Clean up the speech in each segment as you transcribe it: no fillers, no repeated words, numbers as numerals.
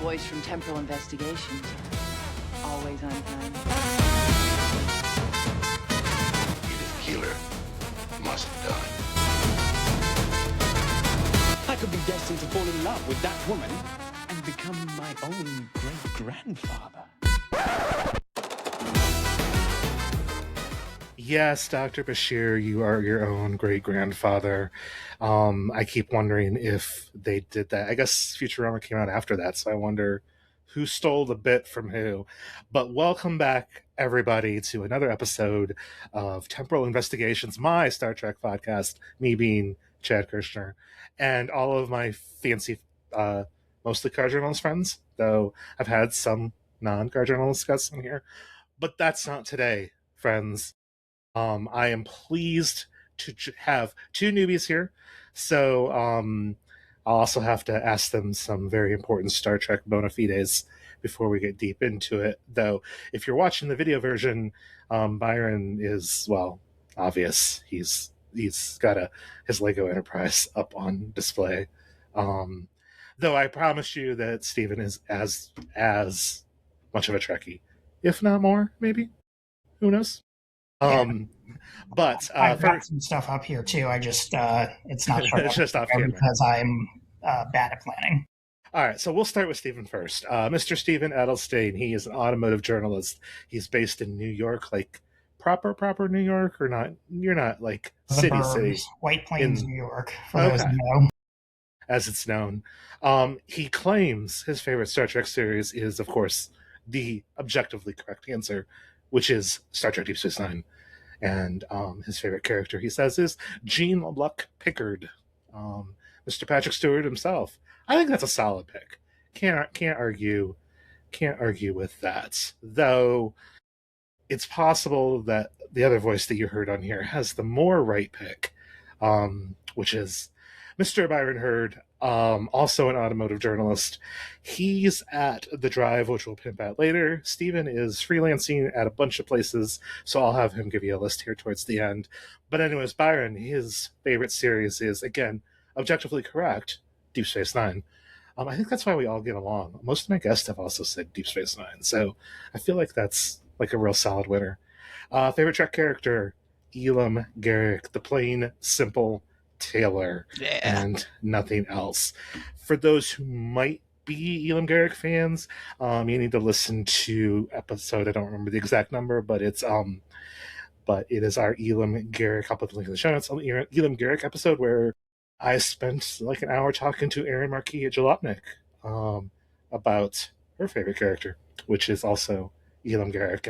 voice from Temporal Investigations. Always on time. Edith Keeler must die. I could be destined to fall in love with that woman and become my own great-grandfather. Yes, Dr. Bashir, you are your own great-grandfather. I keep wondering if they did that. I guess Futurama came out after that, so I wonder who stole the bit from who. But welcome back, everybody, to another episode of Temporal Investigations, my Star Trek podcast, me being Chad Kirshner, and all of my fancy, mostly car journalist friends, though I've had some non-car journalist guests in here. But that's not today, friends. I am pleased to have two newbies here, so I'll also have to ask them some very important Star Trek bona fides before we get deep into it. Though, if you're watching the video version, Byron is, well, obvious. He's got his Lego Enterprise up on display. Though I promise you that Stephen is as much of a Trekkie, if not more, maybe. Who knows? But I've got some stuff up here too. I just it's not it's just off camera because I'm bad at planning. All right, so we'll start with Stephen first. Mr. Stephen Edelstein, he is an automotive journalist. He's based in New York, like proper New York, or not? You're not like city, White Plains, New York, for those who know. As it's known. He claims his favorite Star Trek series is, of course, the objectively correct answer, which is Star Trek Deep Space Nine. And his favorite character, he says, is Gene Luck Pickard, Mr. Patrick Stewart himself. I think that's a solid pick. Can't argue with that. Though it's possible that the other voice that you heard on here has the more right pick, which is Mr. Byron Hurd, also an automotive journalist. He's at The Drive, which we'll pimp out later. Stephen is freelancing at a bunch of places, so I'll have him give you a list here towards the end. But anyways, Byron, his favorite series is, again, objectively correct, Deep Space Nine. I think that's why we all get along. Most of my guests have also said Deep Space Nine, so I feel like that's like a real solid winner. Favorite Trek character, Elam Garrick, the plain, simple Taylor, and nothing else. For those who might be Elam Garrick fans, you need to listen to episode, I don't remember the exact number, but it is our Elam Garrick, I'll put the link in the show notes, Elam Garrick episode where I spent like an hour talking to Erin Marquis Jalopnik about her favorite character, which is also Elam Garrick,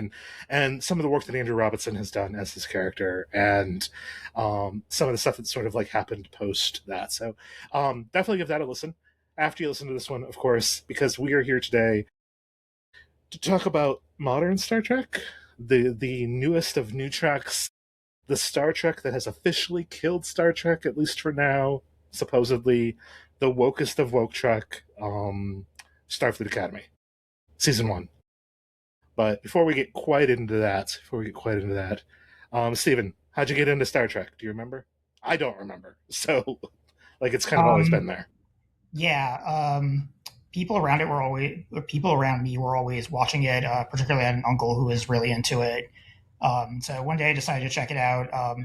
and some of the work that Andrew Robinson has done as his character, and some of the stuff that sort of like happened post that. So definitely give that a listen after you listen to this one, of course, because we are here today to talk about modern Star Trek, the newest of new Treks, the Star Trek that has officially killed Star Trek, at least for now, supposedly the wokest of woke Trek, Starfleet Academy, Season 1. But before we get quite into that, Stephen, how'd you get into Star Trek? Do you remember? I don't remember. So, like, it's kind of always been there. Yeah. People around me were always watching it, particularly I had an uncle who was really into it. So one day I decided to check it out.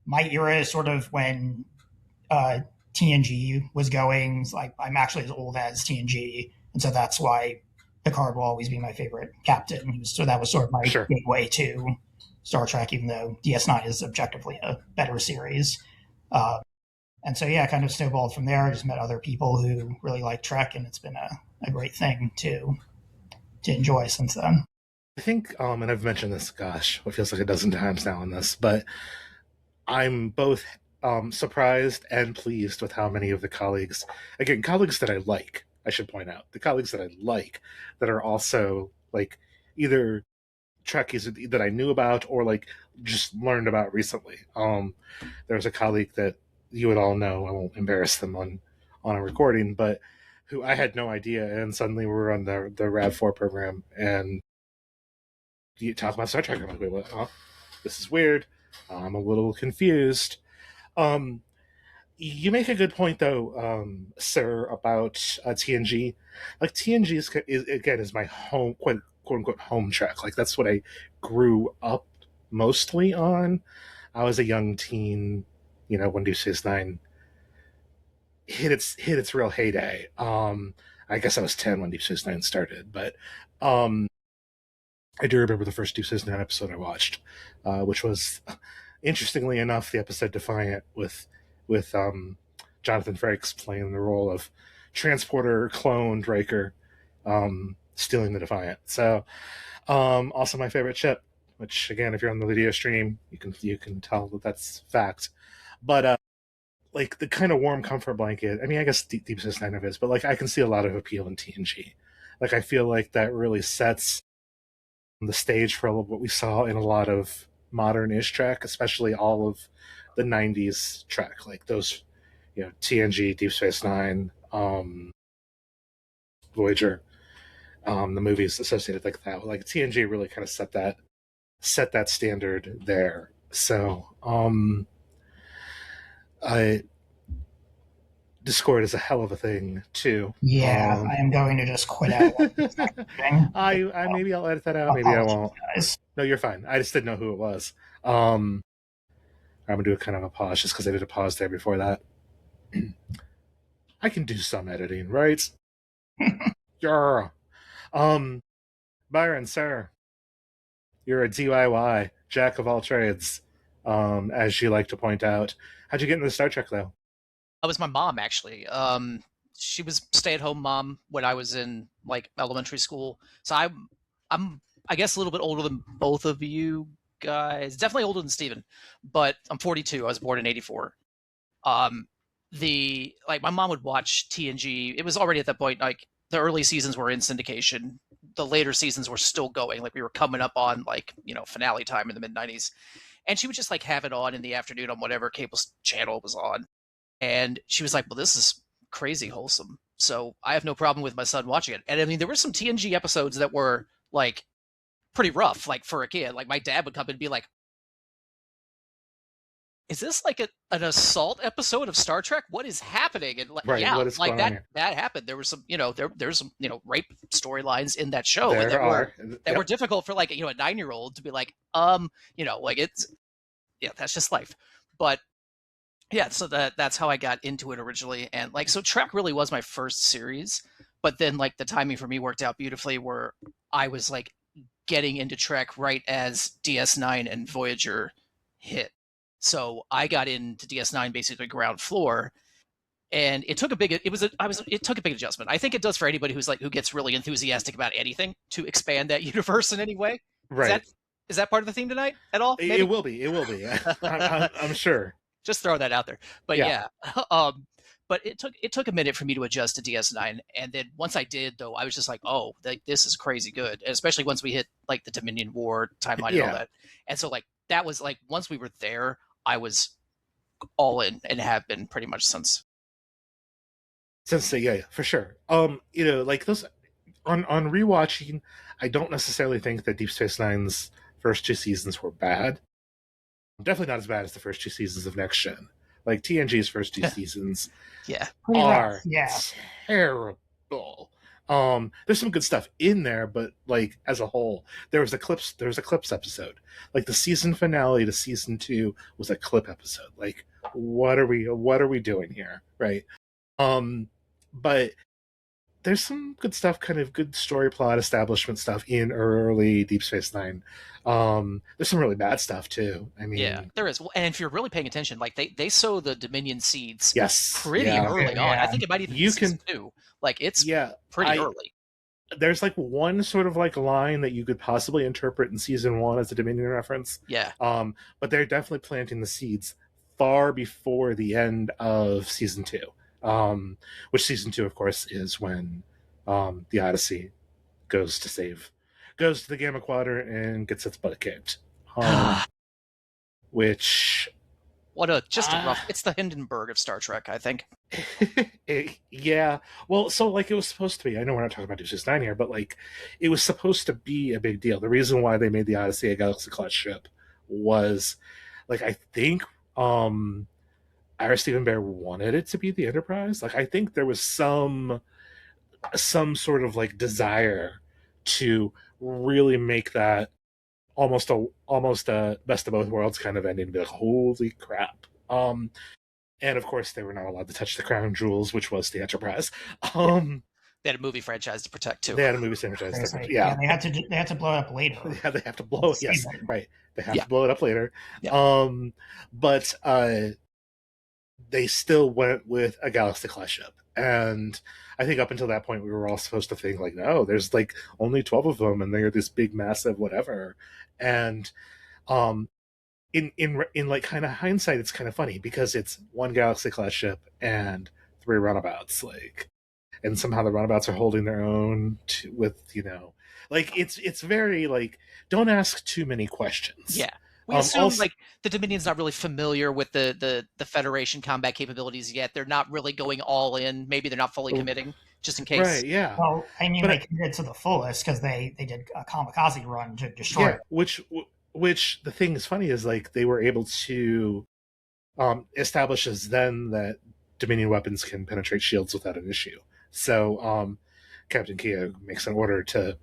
My era is sort of when TNG was going. Like, I'm actually as old as TNG, and so that's why Picard will always be my favorite captain. So that was sort of my gateway to Star Trek, even though DS9 is objectively a better series. And so, yeah, kind of snowballed from there. I just met other people who really like Trek, and it's been a great thing to enjoy since then. I think, and I've mentioned this, gosh, what feels like a dozen times now on this, but I'm both surprised and pleased with how many of the colleagues that I like, I should point out, the colleagues that I like that are also like either Trekkies that I knew about or like just learned about recently. There's a colleague that you would all know, I won't embarrass them on a recording, but who I had no idea, and suddenly we were on the RAV4 program, and you talk about Star Trek. I'm like, wait, what? Oh, this is weird. I'm a little confused. You make a good point, though, sir, about TNG. Like TNG is again is my home, quote unquote home track. Like that's what I grew up mostly on. I was a young teen, when Deep Space Nine hit its real heyday. I guess I was 10 when Deep Space Nine started, but um, I do remember the first Deep Space Nine episode I watched, which was, interestingly enough, the episode Defiant with Jonathan Frakes playing the role of transporter cloned Riker, stealing the Defiant. So, also my favorite ship. Which again, if you're on the video stream, you can tell that that's fact. But like the kind of warm comfort blanket. I mean, I guess Deep Space Nine of is, but like I can see a lot of appeal in TNG. Like I feel like that really sets the stage for what we saw in a lot of modern-ish Trek, especially all of the '90s Trek, like those, TNG, Deep Space Nine, Voyager, the movies associated like that. Like TNG really kind of set that standard there. So, I Discord is a hell of a thing too. Yeah, I am going to just quit out. I maybe I'll edit that out. Maybe I won't. Guys. No, you're fine. I just didn't know who it was. I'm gonna do a kind of a pause just because I did a pause there before that. I can do some editing, right? Yeah. Byron, sir, you're a DIY jack of all trades, as you like to point out. How'd you get into Star Trek, though? It was my mom, actually. She was stay-at-home mom when I was in like elementary school. So I'm I guess a little bit older than both of you guys. Definitely older than Steven, but I'm 42. I was born in 84. My mom would watch TNG. It was already at that point, like the early seasons were in syndication. The later seasons were still going. Like we were coming up on like, finale time in the mid 90s. And she would just like have it on in the afternoon on whatever cable channel it was on. And she was like, well, this is crazy wholesome. So I have no problem with my son watching it. And I mean, there were some TNG episodes that were like pretty rough, like for a kid. Like my dad would come in and be like, is this like an assault episode of Star Trek? What is happening? And like, Right, yeah, what is like going on here? that happened. There was some, there's some, rape storylines in that show There that are. were difficult for like, a 9-year-old to be like, like that's just life. But yeah, so that's how I got into it originally. And like, so Trek really was my first series, but then like the timing for me worked out beautifully where I was like getting into Trek right as DS9 and Voyager hit. So I got into DS9 basically ground floor, and it took a big adjustment. I think it does for anybody who gets really enthusiastic about anything to expand that universe in any way. Right. Is that part of the theme tonight at all? Maybe? It will be. I'm sure. Just throw that out there. But yeah. But it took a minute for me to adjust to DS9, and then once I did, though, I was just like, oh, this is crazy good, and especially once we hit like the Dominion War timeline and all that. And so like that was like once we were there, I was all in and have been pretty much since. Yeah, for sure. Like those on rewatching, I don't necessarily think that Deep Space Nine's first two seasons were bad. Definitely not as bad as the first two seasons of Next Gen. Like TNG's first two seasons are terrible. There's some good stuff in there, but like as a whole, there was a clips episode. Like the season finale to season 2 was a clip episode. Like what are we doing here? Right. But there's some good stuff, kind of good story plot establishment stuff in early Deep Space Nine. There's some really bad stuff too. I mean, yeah, there is. And if you're really paying attention, like they sow the Dominion seeds pretty early on. I think it might even be season 2. Like it's pretty early. There's like one sort of like line that you could possibly interpret in season 1 as a Dominion reference. Yeah. But they're definitely planting the seeds far before the end of season 2. Which season 2, of course, is when the Odyssey goes to the Gamma Quadrant and gets its butt kicked. Which just a rough. It's the Hindenburg of Star Trek, I think. Yeah. Well, so like it was supposed to be. I know we're not talking about Deep Space Nine here, but like it was supposed to be a big deal. The reason why they made the Odyssey a Galaxy class ship was, like, I think Ira Stephen Bear wanted it to be the Enterprise. Like I think there was some sort of like desire to really make that almost a best of both worlds kind of ending, to be like, holy crap. And of course they were not allowed to touch the crown jewels, which was the Enterprise. They had a movie franchise to protect too. They had a movie franchise. Yeah, they had to blow it up later. Yeah, they have to blow it. Yes, right. They have Yeah. to blow it up later. Yeah. But they still went with a Galaxy class ship, and I think up until that point we were all supposed to think like, no, there's like only 12 of them, and they're this big, massive whatever. And in like kind of hindsight, it's kind of funny because it's one Galaxy class ship and 3 runabouts, like, and somehow the runabouts are holding their own with, you know, like it's very like, don't ask too many questions. Yeah. We assume also, like the Dominion's not really familiar with the Federation combat capabilities yet. They're not really going all in. Maybe they're not fully committing, just in case. Right, yeah. Well, I mean, they committed to the fullest because they did a kamikaze run to destroy it. Which the thing is funny is like they were able to establish as then that Dominion weapons can penetrate shields without an issue. So Captain Keogh makes an order to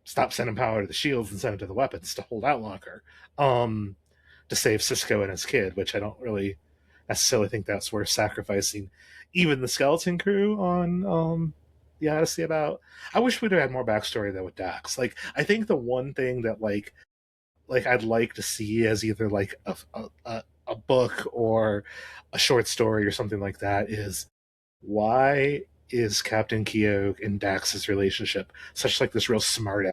stop sending power to the shields and send it to the weapons to hold out longer, to save Sisko and his kid, which I don't really necessarily think that's worth sacrificing even the skeleton crew on the Odyssey about. I wish we'd have had more backstory though with Dax. Like I think the one thing that like I'd like to see as either like a book or a short story or something like that is, why is Captain Keogh and Dax's relationship such like this real smart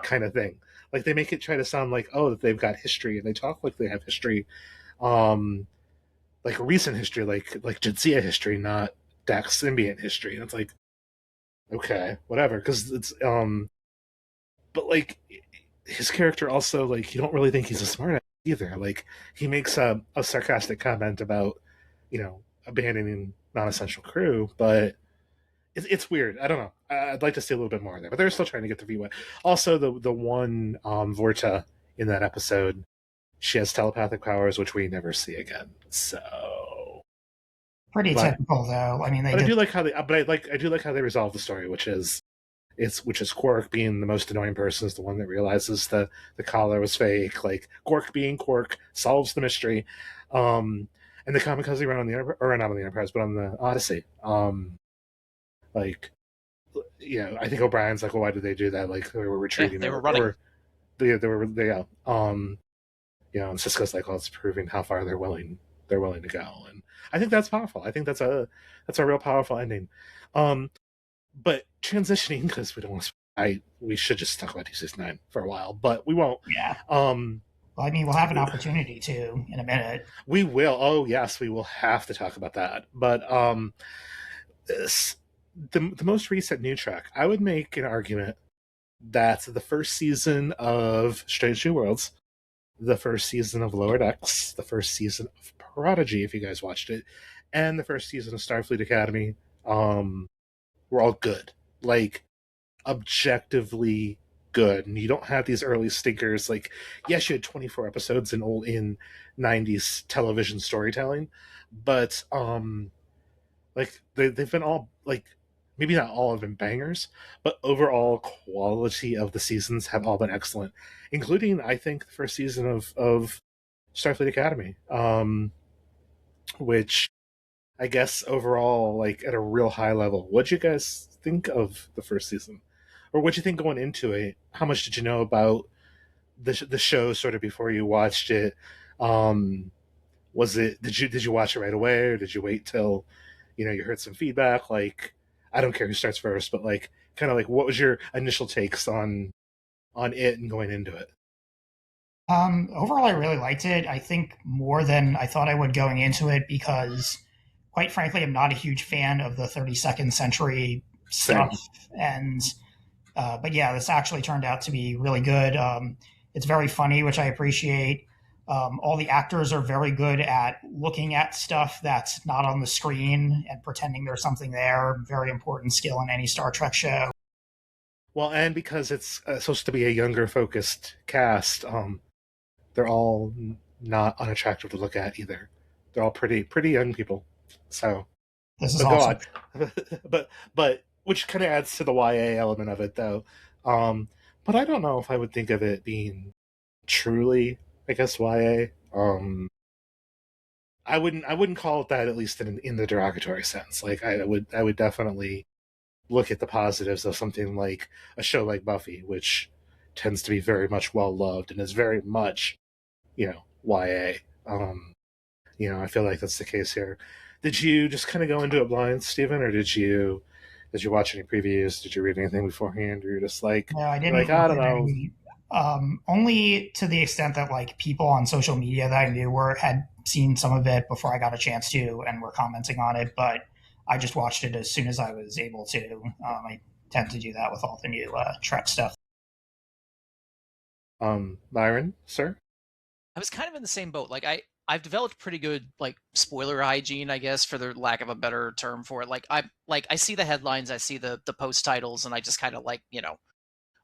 kind of thing? Like they make it try to sound like, oh, that they've got history, and they talk like they have history, like recent history, like Jadzia history, not Dax symbiont history. And it's like, okay, whatever, because it's but like his character also, like, you don't really think he's a smart ass either. Like he makes a sarcastic comment about, you know, abandoning non-essential crew, but it's weird. I don't know. I'd like to see a little bit more there, but they're still trying to get the view. Also, the one Vorta in that episode, she has telepathic powers, which we never see again. So pretty typical, though. I mean, I do like how they resolve the story, which is Quark being the most annoying person is the one that realizes the collar was fake. Like Quark being Quark solves the mystery, and the kamikaze run on the or not on the Enterprise, but on the Odyssey. Like, you know, I think O'Brien's like, well, why did they do that? Like they were retreating. They were running. You know, and Sisko's like, well, it's proving how far they're willing to go, and I think that's powerful. I think that's a real powerful ending. But transitioning, because we don't want to, we should just talk about Deep Space Nine for a while, but we won't. Yeah. Well, I mean, we'll have an opportunity to in a minute. We will. Oh, yes, we will have to talk about that. But the most recent new track, I would make an argument that the first season of Strange New Worlds, the first season of Lower Decks, the first season of Prodigy, if you guys watched it, and the first season of Starfleet Academy, were all good. Like, objectively good. And you don't have these early stinkers. Like, yes, you had 24 episodes in 90s television storytelling, but like they've been all, like, maybe not all have been bangers, but overall quality of the seasons have all been excellent, including, I think, the first season of Starfleet Academy, which I guess overall, like at a real high level, what'd you guys think of the first season? Or what'd you think going into it? How much did you know about the show sort of before you watched it? Did you watch it right away, or did you wait till, you know, you heard some feedback? Like, I don't care who starts first, but like, kind of like, what was your initial takes on it and going into it? Overall, I really liked it. I think more than I thought I would going into it, because quite frankly, I'm not a huge fan of the 32nd century stuff. Same. And but yeah, this actually turned out to be really good. It's very funny, which I appreciate. All the actors are very good at looking at stuff that's not on the screen and pretending there's something there. Very important skill in any Star Trek show. Well, and because it's supposed to be a younger focused cast, they're all not unattractive to look at either. They're all pretty young people. So, This is but go also on. but which kind of adds to the YA element of it, though. But I don't know if I would think of it being truly, I guess, YA. I wouldn't call it that, at least in the derogatory sense. Like I would definitely look at the positives of something like a show like Buffy, which tends to be very much well loved and is very much, YA. I feel like that's the case here. Did you just kind of go into it blind, Stephen, or did you watch any previews? Did you read anything beforehand? Or you're just like, no, I you're like, didn't I look don't at know. any. Only to the extent that like people on social media that I knew had seen some of it before I got a chance to and were commenting on it, but I just watched it as soon as I was able to. I tend to do that with all the new Trek stuff. Byron, sir. I was kind of in the same boat. Like I've developed pretty good like spoiler hygiene, I guess, for the lack of a better term for it. Like I see the headlines, I see the post titles, and I just kind of like,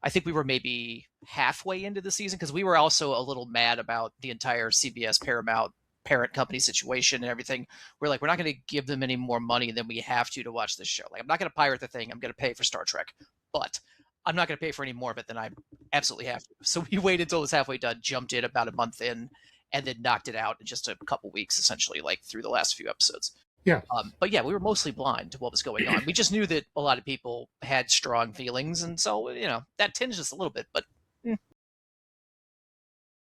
I think we were maybe halfway into the season because we were also a little mad about the entire CBS Paramount parent company situation and everything. We're like, we're not going to give them any more money than we have to watch this show. Like, I'm not going to pirate the thing. I'm going to pay for Star Trek, but I'm not going to pay for any more of it than I absolutely have to. So we waited until it was halfway done, jumped in about a month in, and then knocked it out in just a couple weeks, essentially, like through the last few episodes. Yeah. But yeah, we were mostly blind to what was going on. We just knew that a lot of people had strong feelings, and so that tinged us a little bit. But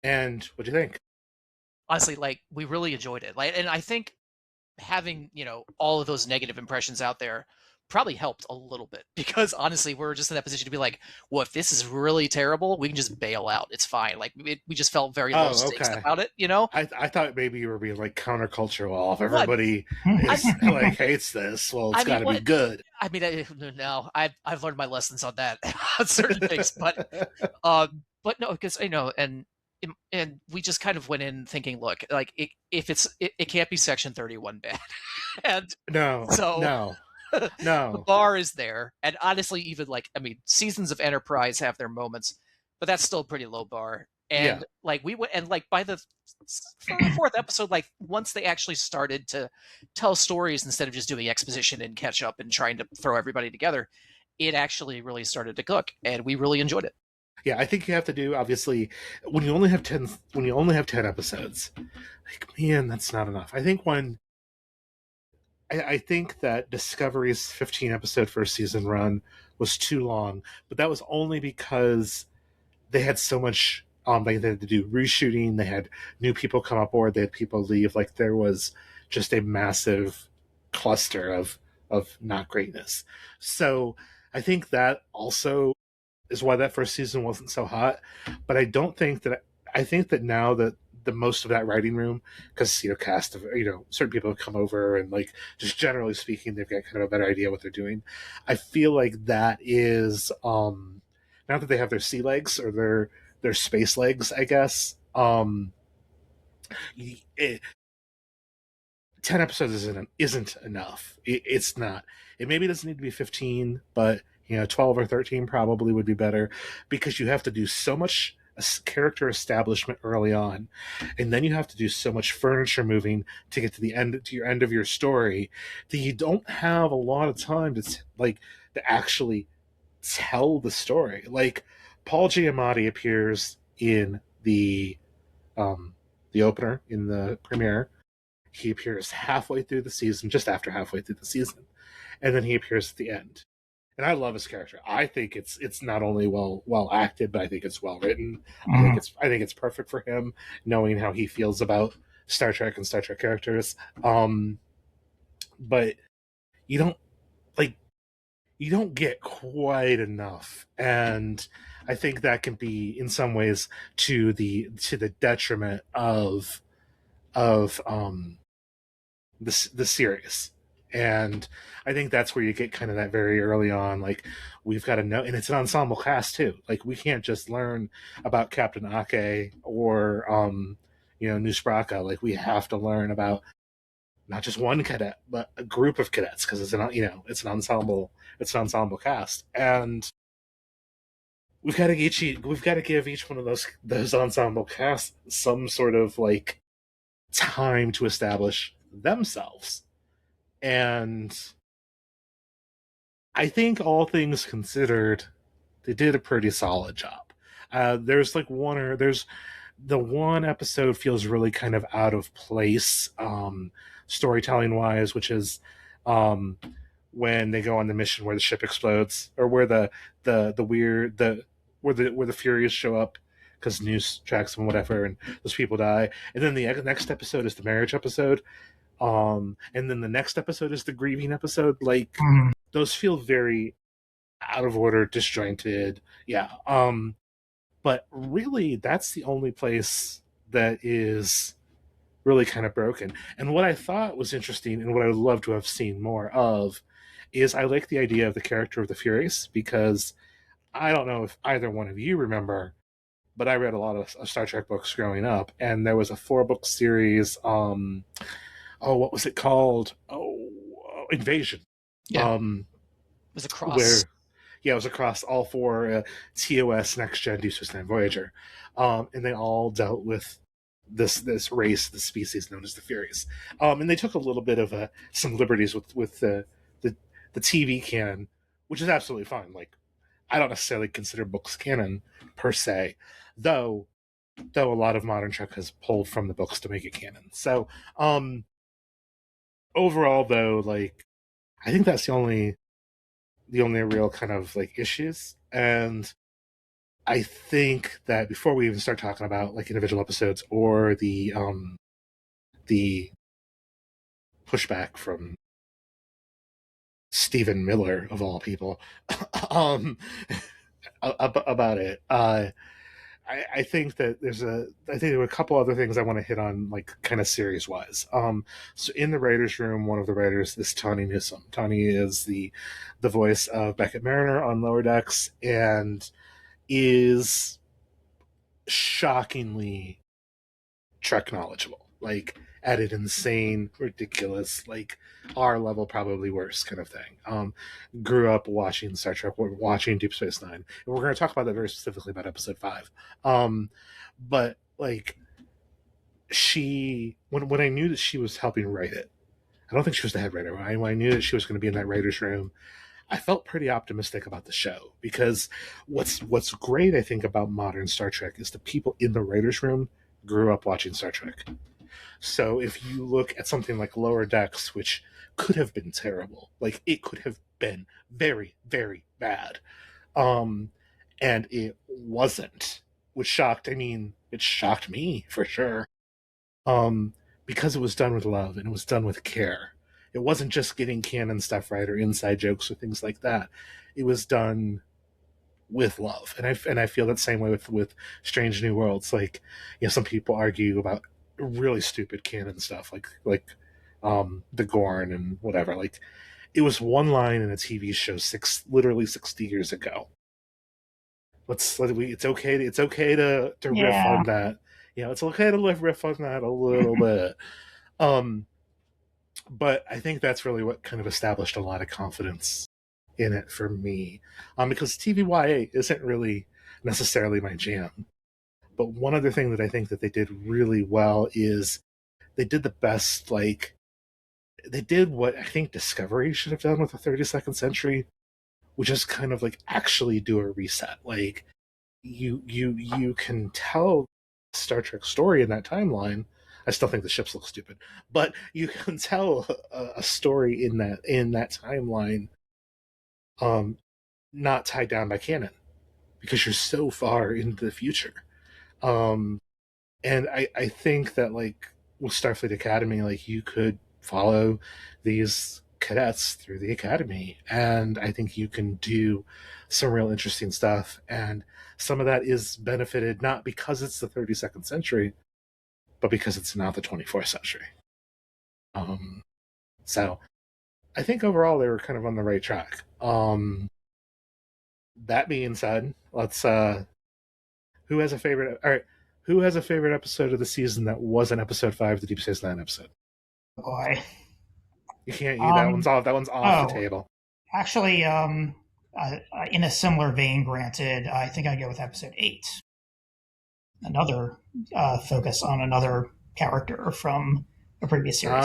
And what do you think? honestly, like we really enjoyed it. Like, and I think having all of those negative impressions out there probably helped a little bit because honestly, we're just in that position to be like, well, if this is really terrible, we can just bail out. It's fine. Like we just felt very low stakes about it. I thought maybe you were being like countercultural. If everybody is like hates this, well, it's got to be good. I mean, no, I've learned my lessons on that on certain things, but no, because and we just kind of went in thinking, look, like it can't be Section 31 bad, and no. The bar is there, and honestly, even like seasons of Enterprise have their moments, but that's still a pretty low bar. And like we went, and like by the third or fourth episode, like once they actually started to tell stories instead of just doing exposition and catch up and trying to throw everybody together, it actually really started to cook, and we really enjoyed it. Yeah, I think you have to do, obviously, when you only have 10 episodes, like, man, that's not enough. I think that Discovery's 15 episode first season run was too long, but that was only because they had so much. They had to do reshooting. They had new people come aboard. They had people leave. Like there was just a massive cluster of not greatness. So I think that also is why that first season wasn't so hot. But I don't think that. I think that now that the most of that writing room, because cast of certain people have come over and like just generally speaking, they've got kind of a better idea what they're doing. I feel like that is now that they have their sea legs or their space legs, I guess. 10 episodes isn't enough. It's not. It maybe doesn't need to be 15, but 12 or 13 probably would be better because you have to do so much character establishment early on, and then you have to do so much furniture moving to get to your end of your story that you don't have a lot of time to actually tell the story. Like Paul Giamatti appears in the opener in the premiere. He appears halfway through the season, just after halfway through the season, and then he appears at the end. And I love his character. I think it's not only well acted, but I think it's well written. I think it's perfect for him, knowing how he feels about Star Trek and Star Trek characters. But you don't get quite enough, and I think that can be in some ways to the detriment of the series. And I think that's where you get kind of that very early on, like we've got to know, and it's an ensemble cast too. Like we can't just learn about Captain Ake or Nuspraka. Like we have to learn about not just one cadet, but a group of cadets because it's an ensemble cast, and we've got to give each one of those ensemble casts some sort of like time to establish themselves. And I think all things considered, they did a pretty solid job. There's the one episode feels really kind of out of place, storytelling wise, which is when they go on the mission where the ship explodes, or where the weird where the Furies show up because news tracks them, whatever, and those people die. And then the next episode is the marriage episode, and then the next episode is the grieving episode. Like, those feel very out of order, disjointed. Yeah. But really, that's the only place that is really kind of broken. And what I thought was interesting, and what I would love to have seen more of, is I like the idea of the character of the Furies, because I don't know if either one of you remember, but I read a lot of Star Trek books growing up, and there was a 4-book series. What was it called? Invasion. Yeah. It was a cross. It was across all 4 TOS, Next Gen, Deep Space Nine, Voyager, and they all dealt with this race, the species known as the Furies, and they took a little bit of some liberties with the TV canon, which is absolutely fine. Like, I don't necessarily consider books canon per se, though a lot of modern Trek has pulled from the books to make it canon. So, overall, though, like, I think that's the only real kind of like issues. And I think that before we even start talking about like individual episodes or the pushback from Stephen Miller of all people about it, I think that there were a couple other things I want to hit on, like, kind of series wise. So in the writers' room, one of the writers is Tawny Newsome. Tawny is the voice of Beckett Mariner on Lower Decks, and is shockingly Trek knowledgeable, like at an insane, ridiculous, like our level, probably worse kind of thing. Grew up watching Star Trek, watching Deep Space Nine, and we're going to talk about that very specifically about episode 5. But like, when I knew that she was helping write it, I don't think she was the head writer. When I knew that she was going to be in that writer's room, I felt pretty optimistic about the show, because what's great, I think, about modern Star Trek is the people in the writers' room grew up watching Star Trek. So if you look at something like Lower Decks, which could have been terrible, like it could have been very, very bad, and it wasn't, which shocked. I mean, it shocked me for sure, because it was done with love and it was done with care. It wasn't just getting canon stuff right or inside jokes or things like that. It was done with love, and I feel that same way with Strange New Worlds. Like, some people argue about really stupid canon stuff, like the Gorn and whatever. Like, it was one line in a TV show literally 60 years ago. It's okay to riff on that. It's okay to riff on that a little bit. But I think that's really what kind of established a lot of confidence in it for me, because TVYA isn't really necessarily my jam. But one other thing that I think that they did really well is they did the best, like, they did what I think Discovery should have done with the 32nd Century, which is kind of like actually do a reset. Like, you can tell Star Trek story in that timeline. I still think the ships look stupid, but you can tell a story in that timeline, not tied down by canon, because you're so far into the future. And I think that, like, with Starfleet Academy, like, you could follow these cadets through the academy, and I think you can do some real interesting stuff. And some of that is benefited not because it's the 32nd century, but because it's not the 24th century. So I think overall they were kind of on the right track. That being said, let's who has a favorite? All right, who has a favorite episode of the season that wasn't episode 5, the Deep Space Nine episode? Oh boy, you can't. That one's off. That one's off the table. Actually, in a similar vein, granted, I think I go with episode 8. Another focus on another character from a previous series.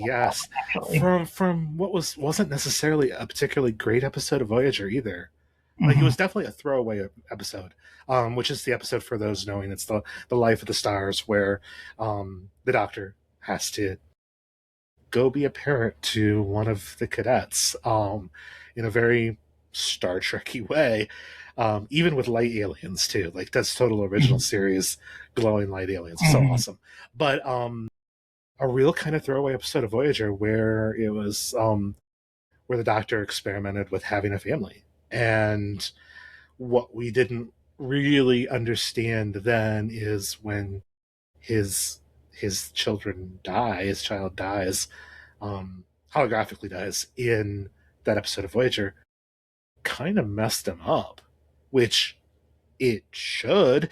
Yes. Actually, From what wasn't necessarily a particularly great episode of Voyager either. Like, it Mhm. was definitely a throwaway episode, which is the episode, for those knowing, it's the Life of the Stars, where the Doctor has to go be a parent to one of the cadets, in a very Star Trekky way, even with light aliens too. Like, that's total original Mhm. series, glowing light aliens, so Mhm. awesome. But a real kind of throwaway episode of Voyager where it was where the Doctor experimented with having a family, and what we didn't really understand then is when his his child dies, holographically dies in that episode of Voyager, kind of messed him up, which it should,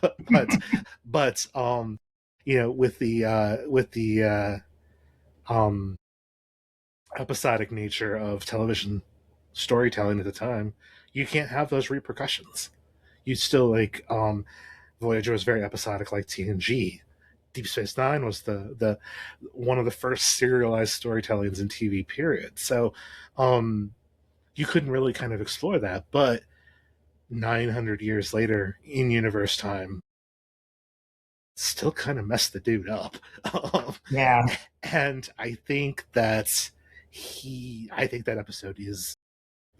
but with the um episodic nature of television storytelling at the time, you can't have those repercussions. You still, like, Voyager was very episodic, like TNG. Deep Space Nine was the one of the first serialized storytellings in TV, period. So you couldn't really kind of explore that. But 900 years later, in universe time, still kind of messed the dude up. Yeah. And I think that episode is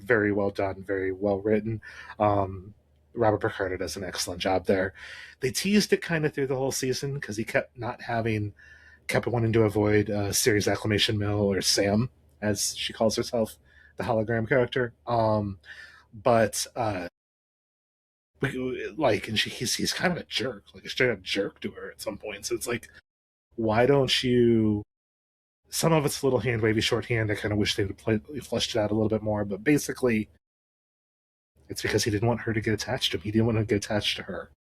very well done, very well written. Robert Picardo does an excellent job there. They teased it kind of through the whole season because he kept wanting to avoid Sirius Acclamation Mill, or Sam, as she calls herself, the hologram character. But and he's kind of a jerk, like a straight up jerk to her at some point. So it's like, why don't you? Some of it's a little hand wavy shorthand. I kind of wish they would fleshed it out a little bit more. But basically, it's because he didn't want her to get attached to him. He didn't want to get attached to her.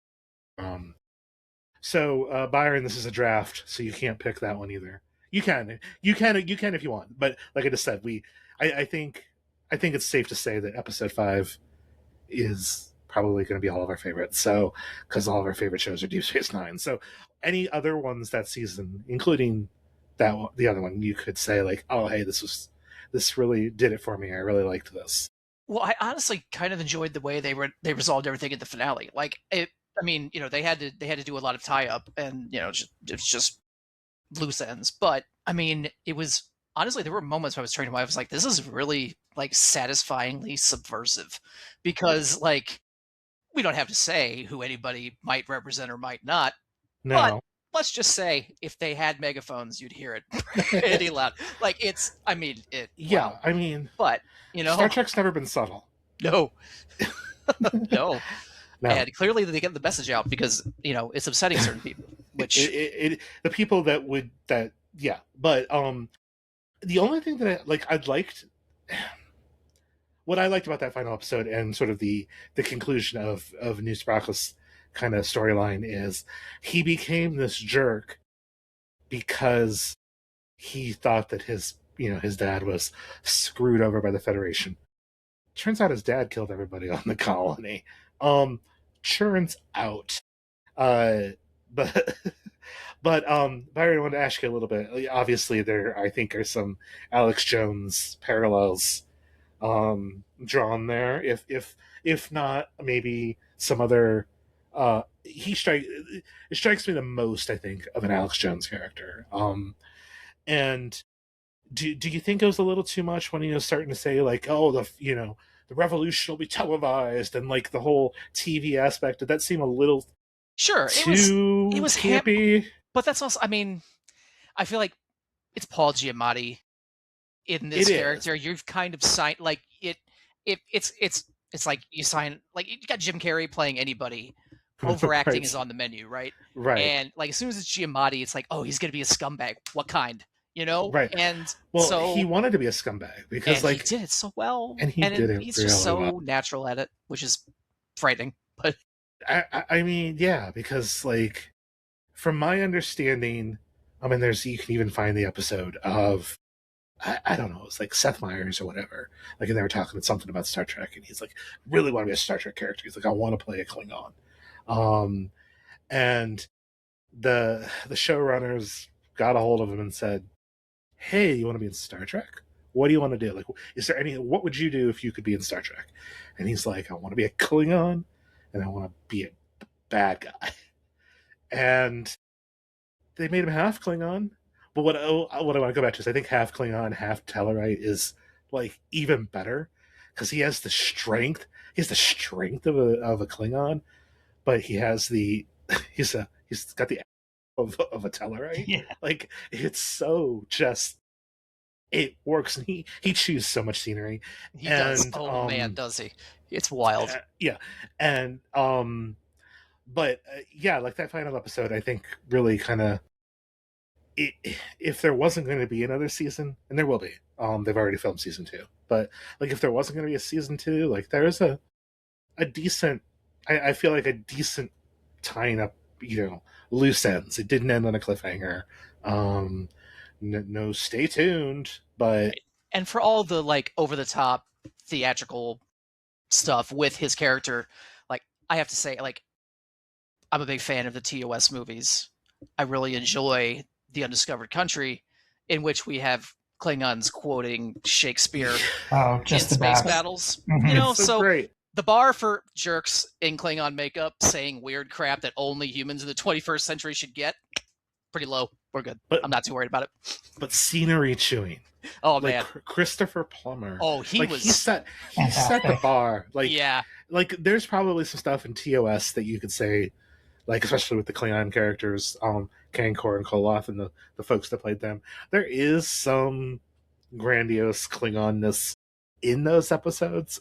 So Byron, this is a draft, so you can't pick that one either. You can if you want. But like I just said, I think it's safe to say that episode 5 is probably going to be all of our favorites. So, because all of our favorite shows are Deep Space Nine. So, any other ones that season, including the other one, you could say like, oh, hey, this really did it for me. I really liked this. Well, I honestly kind of enjoyed the way they resolved everything in the finale. Like, I mean, they had to do a lot of tie up, and it's just loose ends. But I mean, it was honestly, there were moments when I was turning to my, I was like, this is really like satisfyingly subversive, because like, we don't have to say who anybody might represent or might not, but No, let's just say if they had megaphones, you'd hear it pretty loud. Like, I mean, yeah, wow. I mean, But Star Trek's never been subtle. no, no. No, And clearly they get the message out, because it's upsetting certain people. Which the people that yeah, but the only thing that what I liked about that final episode, and sort of the conclusion of New Sprockle's kind of storyline, is he became this jerk because he thought that his dad was screwed over by the Federation. Turns out his dad killed everybody on the colony. Turns out. But Byron, I wanted to ask you a little bit. Obviously, there, I think, are some Alex Jones parallels drawn there. If not, maybe some other. It strikes me the most, I think, of an Alex Jones character. And do you think it was a little too much when he was starting to say like, oh, the revolution will be televised, and like the whole TV aspect? Did that seem a little sure too it was campy? but that's also, I mean, I feel like it's Paul Giamatti in this It character. You've kind of signed like it's like you sign, like, you got Jim Carrey playing anybody. Overacting Right. is on the menu, right? Right. And like, as soon as it's Giamatti, it's like, oh, he's gonna be a scumbag. What kind? Right. And Well, so he wanted to be a scumbag because, and like, he did it so well, and he did it he's really just so well. natural at it, which is frightening. But I mean, yeah, because like, from my understanding, I mean, you can even find the episode of, I don't know, it was like Seth Meyers or whatever. Like, and they were talking something about Star Trek, and he's like, really want to be a Star Trek character. He's like, I want to play a Klingon. And the showrunners got a hold of him and said, "Hey, you want to be in Star Trek? What do you want to do? Like, is there any? What would you do if you could be in Star Trek?" And he's like, "I want to be a Klingon, and I want to be a bad guy." And they made him half Klingon. But what I want to go back to is I think half Klingon, half Tellarite is like even better because he has the strength. He has the strength of a Klingon, but he has the he's got the of a Tellarite. Yeah. Like it's so just it works. And he chews so much scenery. He does. Oh man, does he? It's wild. Yeah, and but yeah, like that final episode, I think really kind of. If there wasn't going to be another season, and there will be, they've already filmed season 2. But like, if there wasn't going to be a season 2, like there is a decent, I feel like a decent tying up, loose ends. It didn't end on a cliffhanger. No, stay tuned. But and for all the like over the top theatrical stuff with his character, like I have to say, like I'm a big fan of the TOS movies. I really enjoy The Undiscovered Country, in which we have Klingons quoting Shakespeare Oh, in just space about. battles. Mhm. it's so great. The bar for jerks in Klingon makeup saying weird crap that only humans in the 21st century should get, pretty low. We're good. But- I'm not too worried about it. But scenery chewing. Oh Like man. Christopher Plummer. Oh, he like was. he set the Fantastic. bar. Like Yeah. like there's probably some stuff in TOS that you could say, like especially with the Klingon characters, Kankor and Koloth and the folks that played them, there is some grandiose Klingonness in those episodes,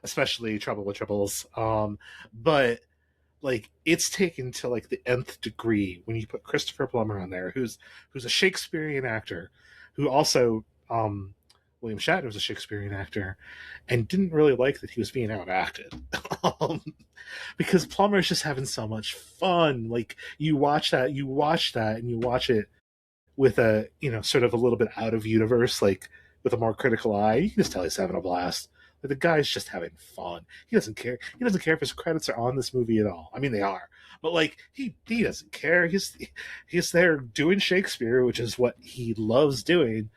especially Trouble with Tribbles. But like it's taken to like the nth degree when you put Christopher Plummer on there, who's a Shakespearean actor, who also William Shatner was a Shakespearean actor, and didn't really like that he was being outacted. Because Plummer's just having so much fun. Like you watch that, and you watch it with a sort of a little bit out of universe, like with a more critical eye. You can just tell he's having a blast. Like the guy's just having fun. He doesn't care. He doesn't care if his credits are on this movie at all. I mean, they are, but like he doesn't care. He's there doing Shakespeare, which is what he loves doing,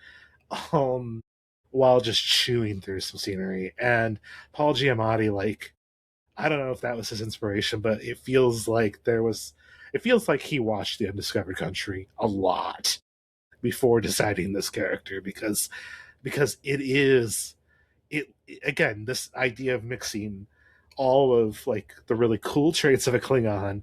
while just chewing through some scenery. And Paul Giamatti, like, I don't know if that was his inspiration, but it feels like he watched The Undiscovered Country a lot before deciding this character, because it again, this idea of mixing all of like the really cool traits of a Klingon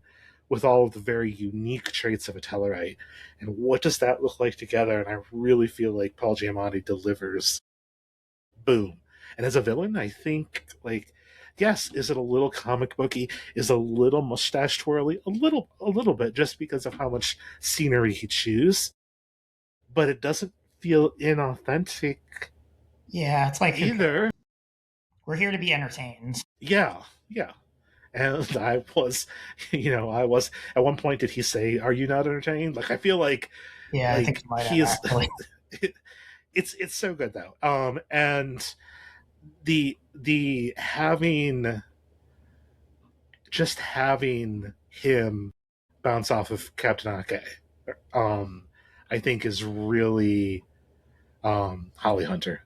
with all of the very unique traits of a Tellarite, and what does that look like together? And I really feel like Paul Giamatti delivers. Boom. And as a villain, I think, like, yes, is it a little comic booky? Is a little mustache twirly? A little bit, just because of how much scenery he chews. But it doesn't feel inauthentic Yeah, it's like either. we're here to be entertained. Yeah. And I was at one point, did he say, "Are you not entertained?" Like, I feel like, Yeah, I think it might have actually. it's so good though. And the having him bounce off of Captain Ake, I think is really Holly Hunter.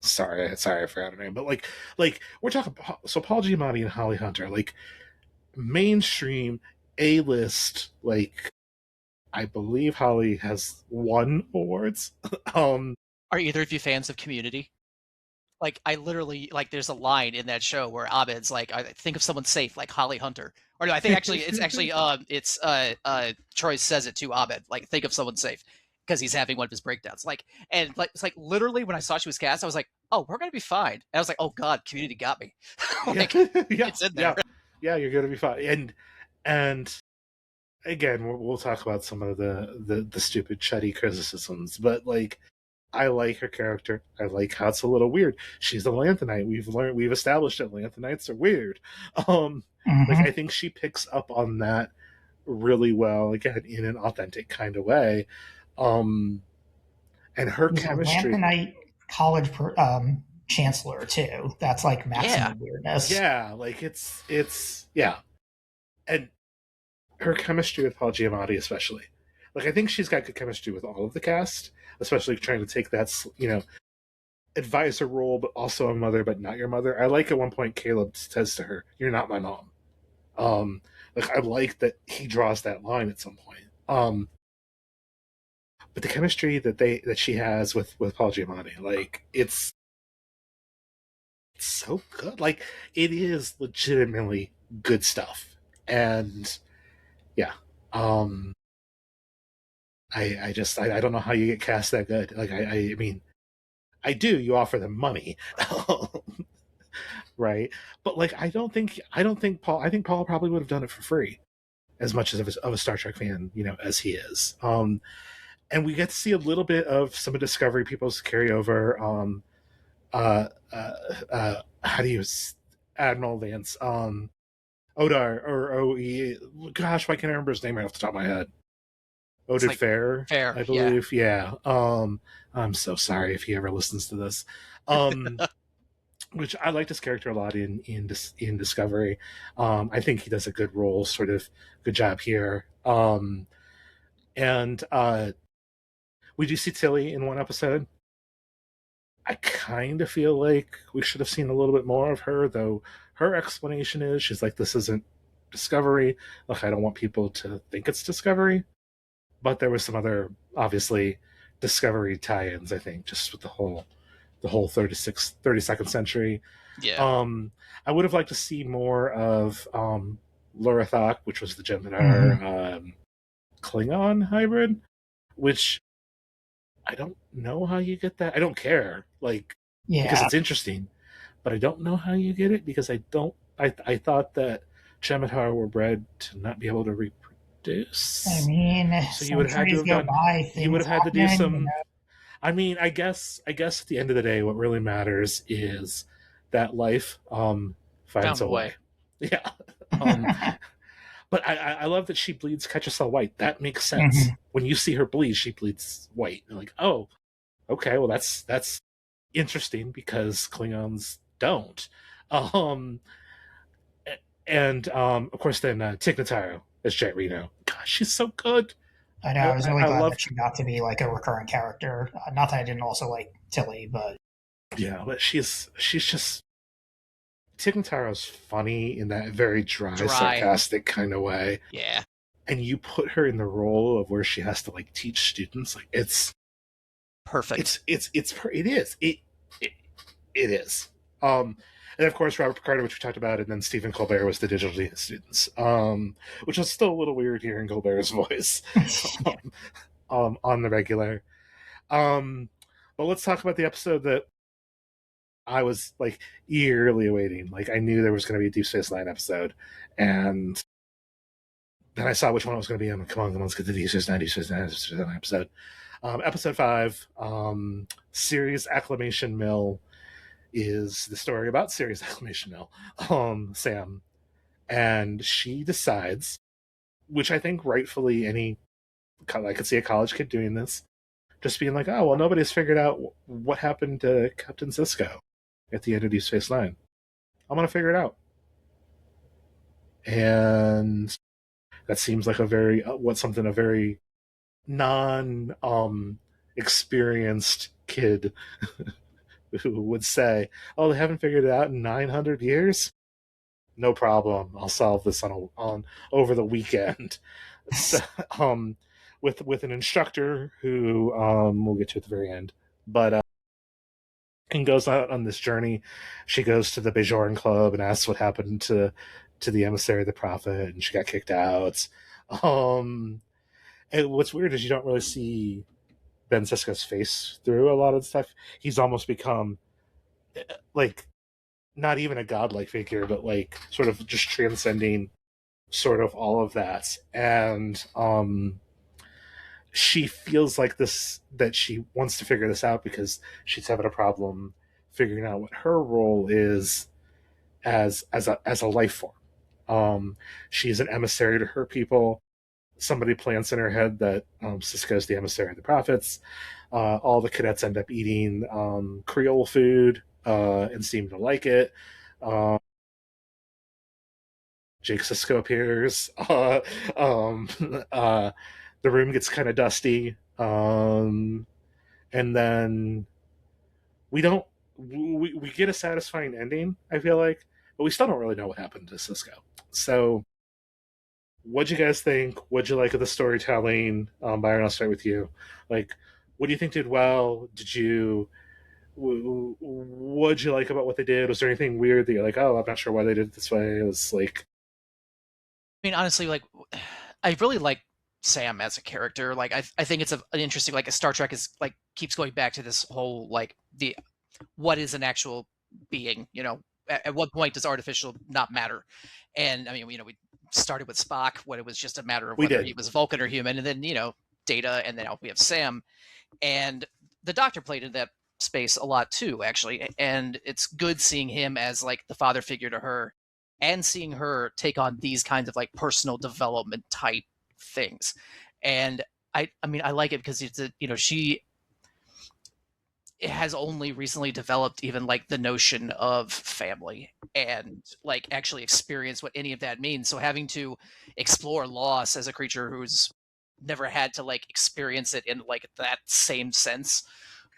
Sorry, I forgot her name, but like we're talking. So Paul Giamatti and Holly Hunter, like mainstream A-list. Like I believe Holly has won awards. Are either of you fans of Community? Like I literally there's a line in that show where Abed's like, I think of someone safe, like Holly Hunter. Or no, I think actually it's Troy says it to Abed, like think of someone safe, because he's having one of his breakdowns. Like, and like it's like literally when I saw she was cast, I was like, oh, we're gonna be fine. And I was like, oh god, Community got me. Like it's in there. Yeah, you're gonna be fine. And again, we'll talk about some of the stupid chuddy criticisms, but like I like her character. I like how it's a little weird. She's a Lanthanite. We've established that Lanthanites are weird. Like I think she picks up on that really well, again, in an authentic kind of way. And her chemistry. Lanthanite college chancellor too. That's like maximum weirdness. Yeah, like it's yeah. And her chemistry with Paul Giamatti, especially. Like, I think she's got good chemistry with all of the cast, especially trying to take that, advisor role, but also a mother, but not your mother. I like at one point Caleb says to her, "You're not my mom." Like, I like that he draws that line at some point. But the chemistry that she has with Paul Giamatti, like, it's so good. Like, it is legitimately good stuff. And yeah, um, I don't know how you get cast that good. Like, I mean, I do. You offer them money, right? But like, I don't think Paul. I think Paul probably would have done it for free, as much as of a Star Trek fan, as he is. And we get to see a little bit of some of Discovery people's carryover. How do you Admiral Vance? Odar or gosh, why can't I remember his name right off the top of my head? Oded like Fair, Fair, I believe. Yeah. I'm so sorry if he ever listens to this. Which I liked his character a lot in Discovery. I think he does a good role, sort of good job here. And we do see Tilly in one episode. I kind of feel like we should have seen a little bit more of her, though her explanation is she's like, this isn't Discovery. Look, I don't want people to think it's Discovery. But there was some other, obviously, Discovery tie-ins, I think, just with the whole 32nd century. Yeah. I would have liked to see more of Laura Thok, which was the Gemini Klingon hybrid, which I don't know how you get that. I don't care, because it's interesting, but I don't know how you get it because I thought that Chemitar were bred to not be able to reproduce. I mean, so you would have had to have done. You would have had to do some. I mean, I guess at the end of the day, what really matters is that life finds a way. Yeah. But I love that she bleeds Ketracel white. That makes sense. When you see her bleed, she bleeds white. You're like, oh, okay, well that's interesting because Klingons don't. And of course then Tig Notaro as Jet Reno. Gosh, she's so good. I know. I was really glad that she got to be like a recurring character. Not that I didn't also like Tilly, but yeah, but she's just Tig Notaro's funny in that very dry, sarcastic kind of way. Yeah. And you put her in the role of where she has to like teach students, like it's perfect. It is. And of course Robert Picardo, which we talked about, and then Stephen Colbert was the digital genius students, which was still a little weird hearing Colbert's voice on the regular. But let's talk about the episode that I was like eagerly awaiting. Like, I knew there was going to be a Deep Space Nine episode, and then I saw which one it was going to be. I'm like, come on, let's get the Deep Space Nine episode. Episode 5, Sirius Acclamation Mill, is the story about Sirius Acclamation Mill, Sam, and she decides, which I think rightfully I could see a college kid doing this, just being like, oh, well, nobody's figured out what happened to Captain Sisko at the end of Deep Space Nine. I'm going to figure it out. And that seems like a very non-experienced kid who would say, oh, they haven't figured it out in 900 years? No problem. I'll solve this on over the weekend. So, with an instructor who we'll get to at the very end, but and goes out on this journey. She goes to the Bajoran Club and asks what happened to the emissary of the Prophet, and she got kicked out. And what's weird is you don't really see Ben Sisko's face through a lot of the stuff. He's almost become like not even a godlike figure, but like sort of just transcending sort of all of that. And she feels like that she wants to figure this out because she's having a problem figuring out what her role is as a life form. She's an emissary to her people. Somebody plants in her head that Sisko's the emissary of the prophets. All the cadets end up eating Creole food and seem to like it. Jake Sisko appears. Um, uh, the room gets kind of dusty. And then we don't we get a satisfying ending, I feel like, but we still don't really know what happened to Sisko. So what'd you guys think? What'd you like of the storytelling? Byron, I'll start with you. Like, what do you think did well? What'd you like about what they did? Was there anything weird that you're like, oh, I'm not sure why they did it this way? It was like, I mean, honestly, like, I really like Sam as a character. Like, I think it's an interesting, like, Star Trek is like keeps going back to this whole like the what is an actual being, you know, at what point does artificial not matter? And I mean, you know, we started with Spock when it was just a matter of we whether did. he was Vulcan or human, and then, you know, Data, and then now we have Sam, and the Doctor played in that space a lot too, actually. And it's good seeing him as like the father figure to her, and seeing her take on these kinds of like personal development type things. And I mean, I like it because it's a, you know, she has only recently developed even like the notion of family and like actually experience what any of that means. So having to explore loss as a creature who's never had to like experience it in like that same sense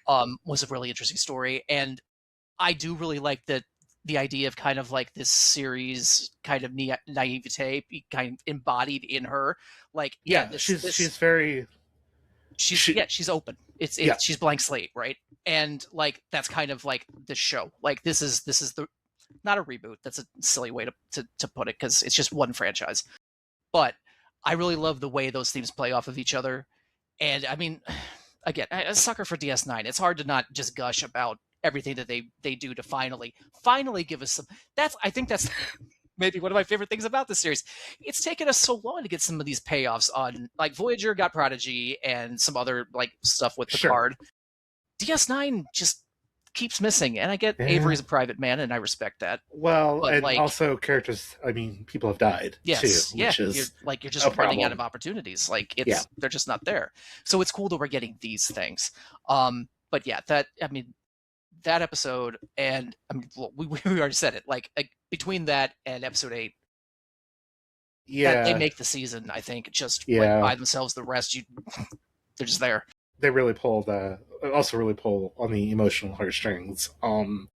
was a really interesting story. And I do really like the idea of kind of like this series kind of naivete kind of embodied in her. Like, yeah, she's very she's open. It's yeah. she's blank slate, right? And like that's kind of like the show. Like this is the not a reboot. That's a silly way to put it because it's just one franchise. But I really love the way those themes play off of each other. And I mean, again, a sucker for DS9. It's hard to not just gush about everything that they do to finally give us some. I think that's maybe one of my favorite things about this series. It's taken us so long to get some of these payoffs on, like, Voyager got Prodigy and some other like stuff with Picard. Sure. DS9 just keeps missing, and I get Avery's a private man, and I respect that. Well, but, and like, also characters. I mean, people have died too, which is you're just running out of opportunities. Like they're just not there. So it's cool that we're getting these things. But yeah, that episode, and I mean, we already said it. Like between that and episode 8, they make the season. I think just like, by themselves. The rest, they're just there. They really pull on the emotional heartstrings. You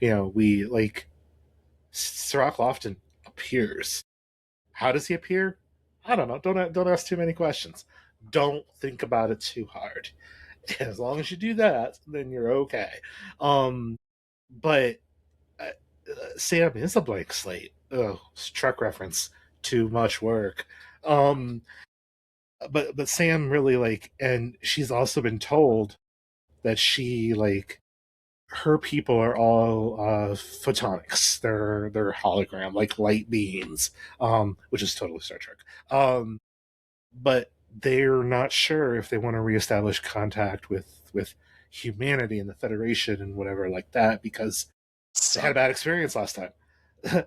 know, we like Sirach Lofton appears. How does he appear? I don't know. Don't ask too many questions. Don't think about it too hard. As long as you do that, then you're okay. But Sam is a blank slate. Oh, Trek reference. Too much work. But Sam really like, and she's also been told that she like her people are all photonics. They're hologram, like light beings, which is totally Star Trek. But they're not sure if they want to reestablish contact with humanity and the Federation and whatever like that because they had a bad experience last time.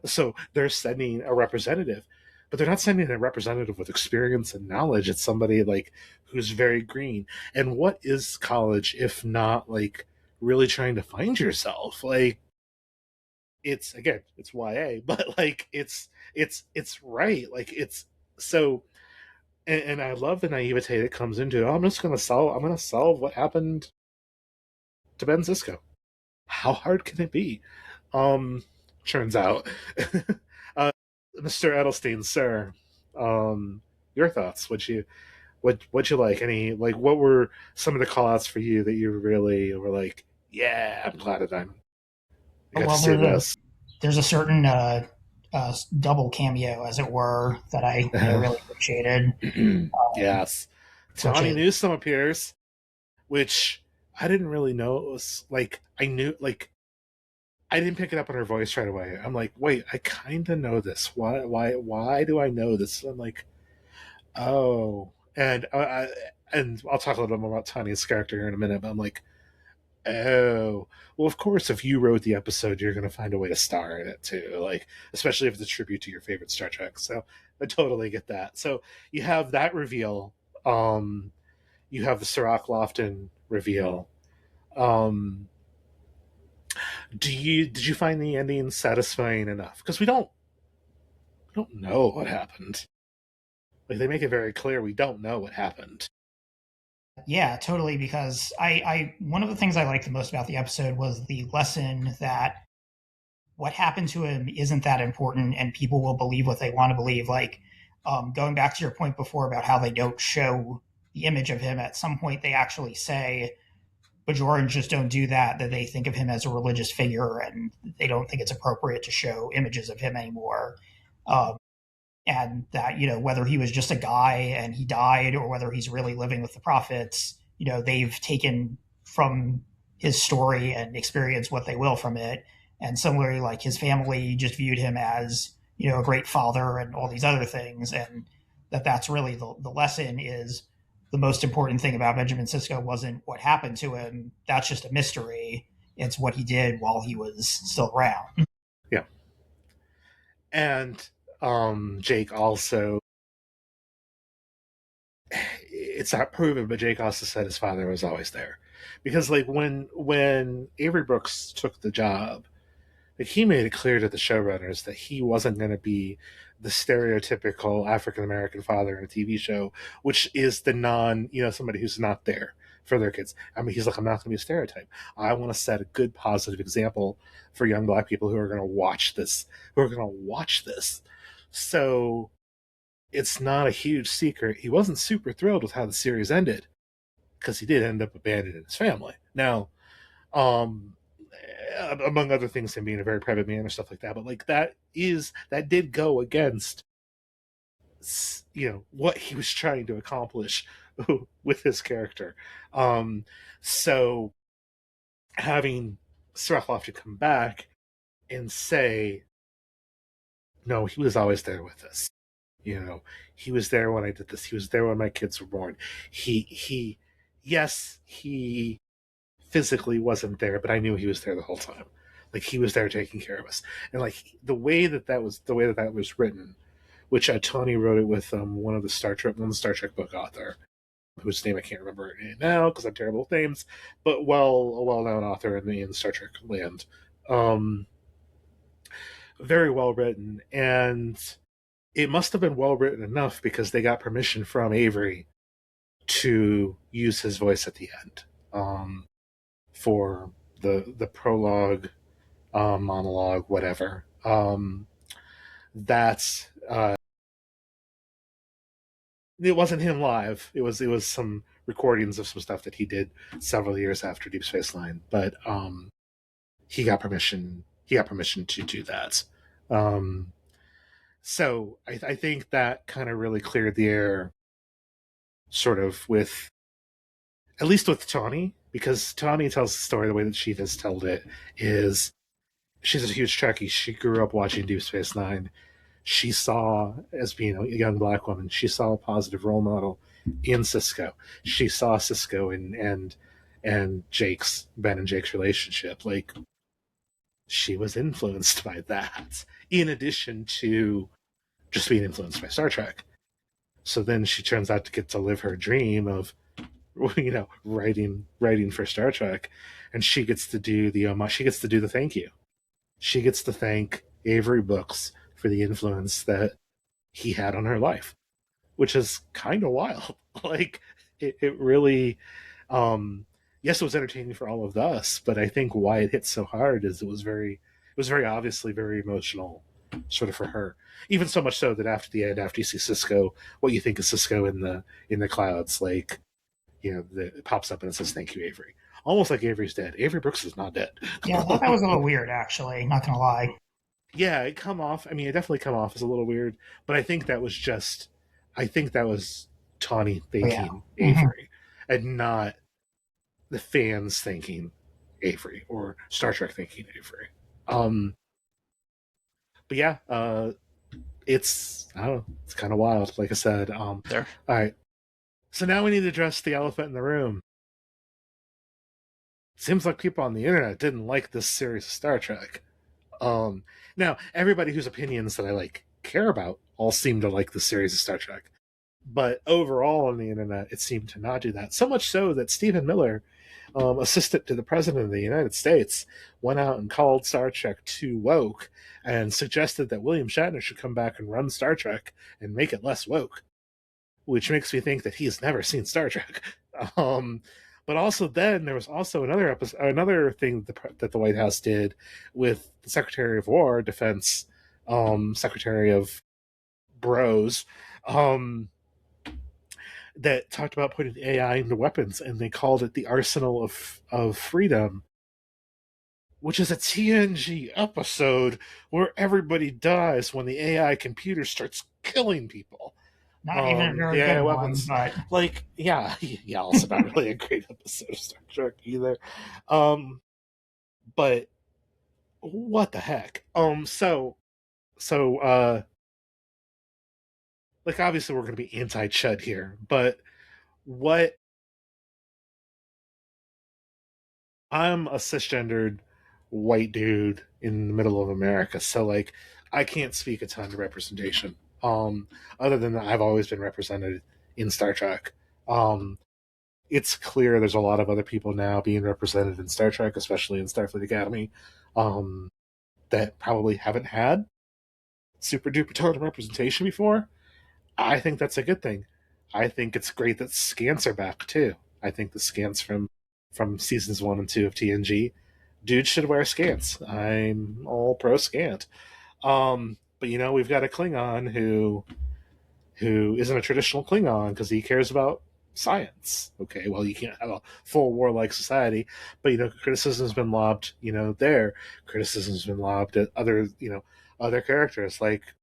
So they're sending a representative, but they're not sending a representative with experience and knowledge. It's somebody like who's very green. And what is college if not like really trying to find yourself? Like it's YA, but like it's right. Like it's so, and I love the naivete that comes into it. I'm going to solve what happened to Ben Sisko. How hard can it be? Turns out. Mr. Edelstein, sir, your thoughts? What'd you like? Any like what were some of the callouts for you that you really were like, yeah, I'm glad that I'm got to see this. There's a certain double cameo, as it were, that I really appreciated. Yes, Tawny Newsome appears, which I didn't really know it was like. I knew like. I didn't pick it up on her voice right away. I'm like, wait, I kind of know this. Why do I know this? I'm like, oh, and I'll talk a little bit more about Tanya's character here in a minute. But I'm like, oh, well, of course, if you wrote the episode, you're going to find a way to star in it too. Like, especially if it's a tribute to your favorite Star Trek. So I totally get that. So you have that reveal. You have the Sirach Lofton reveal. Did you find the ending satisfying enough? Because we don't we don't know what happened. Like, they make it very clear we don't know what happened. Yeah, totally. Because I one of the things I liked the most about the episode was the lesson that what happened to him isn't that important, and people will believe what they want to believe. Like, going back to your point before about how they don't show the image of him, at some point they actually say Bajorans just don't do that, that they think of him as a religious figure and they don't think it's appropriate to show images of him anymore. Um, and that, whether he was just a guy and he died or whether he's really living with the prophets, they've taken from his story and experienced what they will from it. And similarly, like, his family just viewed him as, a great father and all these other things. And that's really the lesson is the most important thing about Benjamin Sisko wasn't what happened to him. That's just a mystery. It's what he did while he was still around. Yeah. And Jake also, it's not proven, but Jake also said his father was always there. Because, like, when Avery Brooks took the job, like, he made it clear to the showrunners that he wasn't going to be the stereotypical African American father in a TV show, which is the somebody who's not there for their kids. I mean, he's like, I'm not going to be a stereotype. I want to set a good, positive example for young Black people who are going to watch this. So it's not a huge secret. He wasn't super thrilled with how the series ended, because he did end up abandoning his family. Now, among other things, him being a very private man or stuff like that, but like that did go against what he was trying to accomplish with his character. So having Sreflov to come back and say, no, he was always there with us. He was there when I did this. He was there when my kids were born. He physically wasn't there, but I knew he was there the whole time. Like, he was there taking care of us. And like the way that was written, which Tony wrote it with one of the Star Trek book author, whose name I can't remember now because I'm terrible with names, but a well-known author in Star Trek land. Very well written, and it must have been well written enough because they got permission from Avery to use his voice at the end. For the prologue, monologue, whatever. That's it wasn't him live. It was some recordings of some stuff that he did several years after Deep Space Nine. But he got permission. He got permission to do that. So I think that kind of really cleared the air, sort of, at least with Tawny, because Tawny tells the story the way that she has told it is she's a huge Trekkie. She grew up watching Deep Space Nine. She saw, as being a young Black woman, she saw a positive role model in Sisko. She saw Sisko and Ben and Jake's relationship. Like, she was influenced by that, in addition to just being influenced by Star Trek. So then she turns out to get to live her dream of, writing for Star Trek, and she gets to do the thank you. She gets to thank Avery Brooks for the influence that he had on her life, which is kind of wild. Like, it really, yes, it was entertaining for all of us, but I think why it hit so hard is it was very obviously very emotional, sort of, for her. Even so much so that after the end, after you see Sisko, what you think of Sisko in the clouds, like, it pops up and it says, "Thank you, Avery." Almost like Avery's dead. Avery Brooks is not dead. Yeah, I thought that was a little weird, actually. Not gonna lie. Yeah, it definitely come off as a little weird, but I think that was Tawny thanking Avery, and not the fans thanking Avery or Star Trek thanking Avery. But yeah, it's kind of wild. Like I said, There. All right, so now we need to address the elephant in the room. Seems like people on the internet didn't like this series of Star Trek. Now, everybody whose opinions that I care about all seem to like the series of Star Trek, but overall on the internet, it seemed to not do that. So much so that Stephen Miller assistant to the president of the United States, went out and called Star Trek too woke and suggested that William Shatner should come back and run Star Trek and make it less woke, which makes me think that he has never seen Star Trek. But also, then there was also another thing that the White House did with the Secretary of War, Defense, Secretary of Bros, that talked about putting AI into weapons, and they called it the Arsenal of Freedom, which is a TNG episode where everybody dies when the AI computer starts killing people. Not even a very good weapons. One, but like, yeah, also not really a great episode of Star Trek either. But what the heck? Like, obviously we're going to be anti-chud here, but what? I'm a cisgendered white dude in the middle of America, so like I can't speak a ton to representation. Other than that, I've always been represented in Star Trek. It's clear there's a lot of other people now being represented in Star Trek, especially in Starfleet Academy, that probably haven't had super duper total representation before. I think that's a good thing. I think it's great that scants are back too. I think the scants from seasons 1 and 2 of TNG, dudes should wear scants. I'm all pro scant. But we've got a Klingon who isn't a traditional Klingon because he cares about science. Okay, well, you can't have a full warlike society, but criticism's been lobbed. There, criticism's been lobbed at other characters. Like,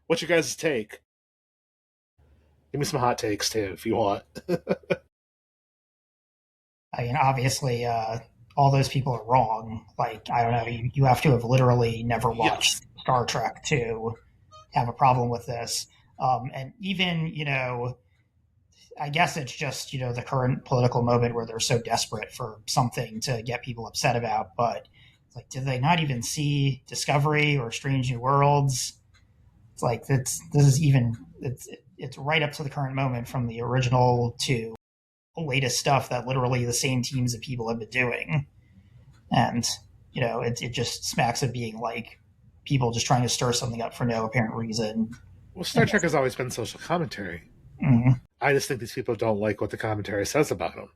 what's your guys' take? Give me some hot takes too, if you want. I mean, obviously, all those people are wrong. Like, I don't know, you have to have literally never watched Star Trek to have a problem with this. And even, I guess it's just, the current political moment where they're so desperate for something to get people upset about. But it's like, did they not even see Discovery or Strange New Worlds? It's like, this is even, it's right up to the current moment from the original to the latest stuff that literally the same teams of people have been doing. And, it just smacks of being like people just trying to stir something up for no apparent reason. Well, Star Trek has always been social commentary. Mm-hmm. I just think these people don't like what the commentary says about them.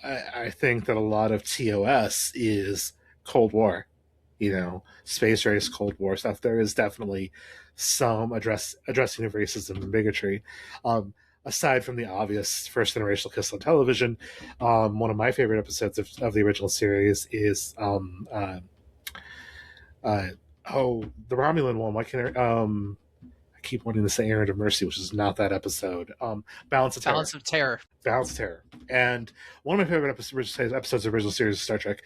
I think that a lot of TOS is Cold War, space race, Cold War stuff. There is definitely some addressing of racism and bigotry. Aside from the obvious first generational kiss on television, one of my favorite episodes of the original series is the Romulan one. Why can't I keep wanting to say Errand of Mercy, which is not that episode. Balance of Terror. And one of my favorite episodes of the original series of Star Trek.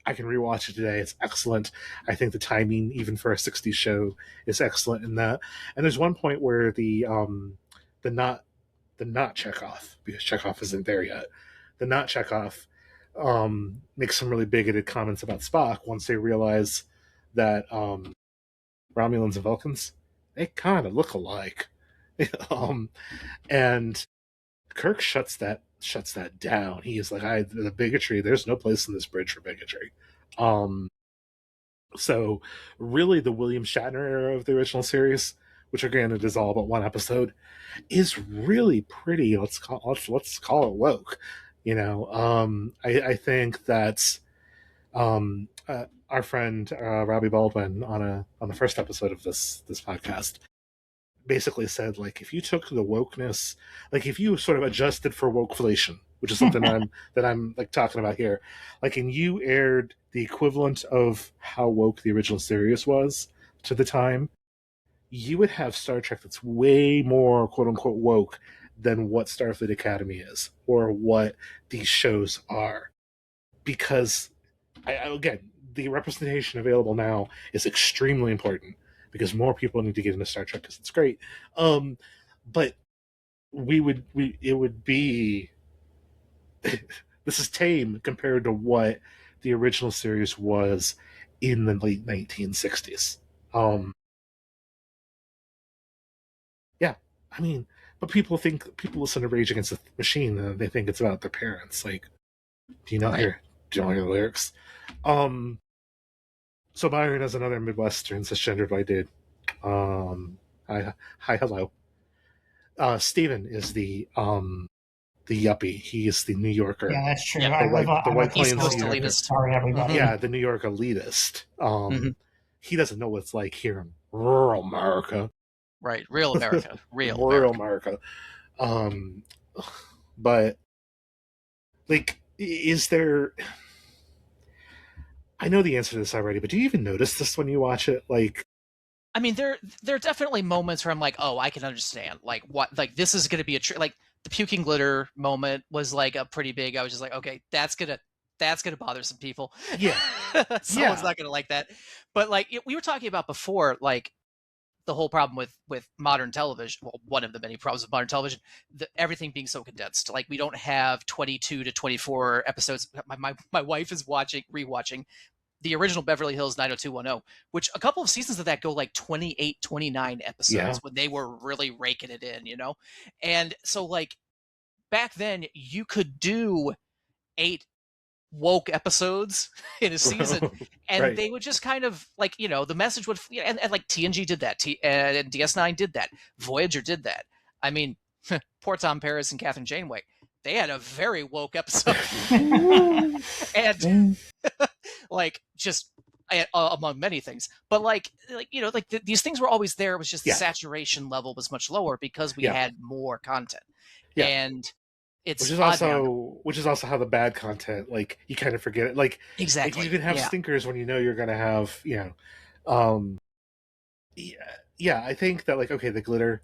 I can rewatch it today. It's excellent. I think the timing, even for a 60s show, is excellent in that. And there's one point where the not Chekhov, because Chekhov isn't there yet. The not Chekhov makes some really bigoted comments about Spock once they realize that Romulans and Vulcans, they kind of look alike. And Kirk shuts that down. He is like, the bigotry, there's no place in this bridge for bigotry. So really the William Shatner era of the original series, which granted is all but one episode, is really pretty. Let's call it woke. I think that's our friend Robbie Baldwin on the first episode of this podcast basically said, like, if you took the wokeness, like if you sort of adjusted for wokeflation, which is something that I'm like talking about here, like, and you aired the equivalent of how woke the original series was to the time, you would have Star Trek that's way more quote unquote woke than what Starfleet Academy is or what these shows are. Because again, the representation available now is extremely important because more people need to get into Star Trek because it's great. But it would be this is tame compared to what the original series was in the late 1960s. Yeah, I mean, But people listen to Rage Against the Machine and they think it's about their parents. Like, do you not hear the lyrics? So Byron is another Midwestern cisgendered white dude. Hi, hello. Steven is the yuppie. He is the New Yorker. Yeah, that's true. Yeah, the White East Plains Coast New Yorker. elitist. Sorry, everybody. Yeah, the New York elitist. He doesn't know what it's like here in rural America. Right, real America, real America. But like, is there? I know the answer to this already, but do you even notice this when you watch it? Like, I mean, there are definitely moments where I'm like, oh, I can understand. Like, what? Like, this is going to be like the puking glitter moment was like a pretty big. I was just like, okay, that's gonna bother some people. Yeah, Someone's not gonna like that. But like we were talking about before, like the whole problem with modern television. Well, one of the many problems with modern television, everything being so condensed. Like we don't have 22 to 24 episodes. My wife is rewatching the original Beverly Hills 90210, which a couple of seasons of that go like 28, 29 episodes when they were really raking it in, you know? And so like back then you could do 8 woke episodes in a season and they would just kind of like, you know, the message would, and like TNG did that, and DS9 did that, Voyager did that. I mean, poor Tom Paris and Catherine Janeway, they had a very woke episode. And like just among many things, but like you know, like these things were always there. It was just the saturation level was much lower because we had more content, and it's which is also how the bad content, like you kind of forget it. Like exactly, like you can have stinkers when you know you're gonna have, you know, I think that like, okay, the glitter,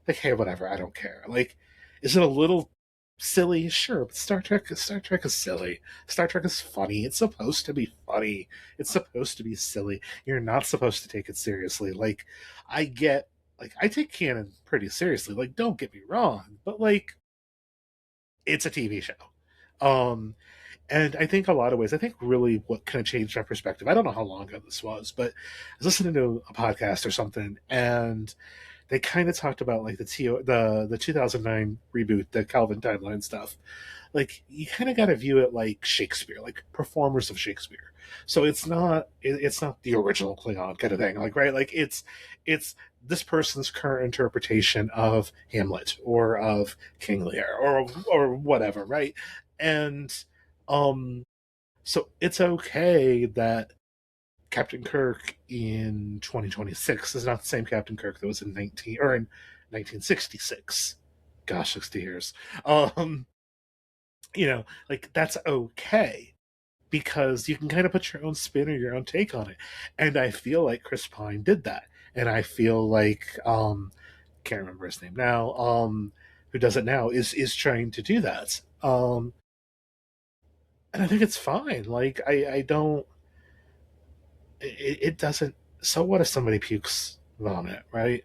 like, hey, whatever, I don't care. Like, is it a little silly? Sure, but Star Trek is silly. Star Trek is funny. It's supposed to be funny. It's supposed to be silly. You're not supposed to take it seriously. Like, I take canon pretty seriously. Like, don't get me wrong, but like, it's a TV show. And I think a lot of ways, I think really what kind of changed my perspective, I don't know how long ago this was, but I was listening to a podcast or something, and they kind of talked about like the 2009 reboot, the Calvin timeline stuff. Like, you kind of got to view it like Shakespeare, like performers of Shakespeare. So it's not the original Klingon kind of thing, like, right? Like it's this person's current interpretation of Hamlet or of King Lear or whatever, right? And so it's okay that Captain Kirk in 2026 is not the same Captain Kirk that was in 1966. Gosh, 60 years. You know, like, that's okay because you can kind of put your own spin or your own take on it. And I feel like Chris Pine did that. And I feel like can't remember his name now, who does it now, is trying to do that. And I think it's fine. Like, I don't, it doesn't, so what if somebody pukes vomit, right?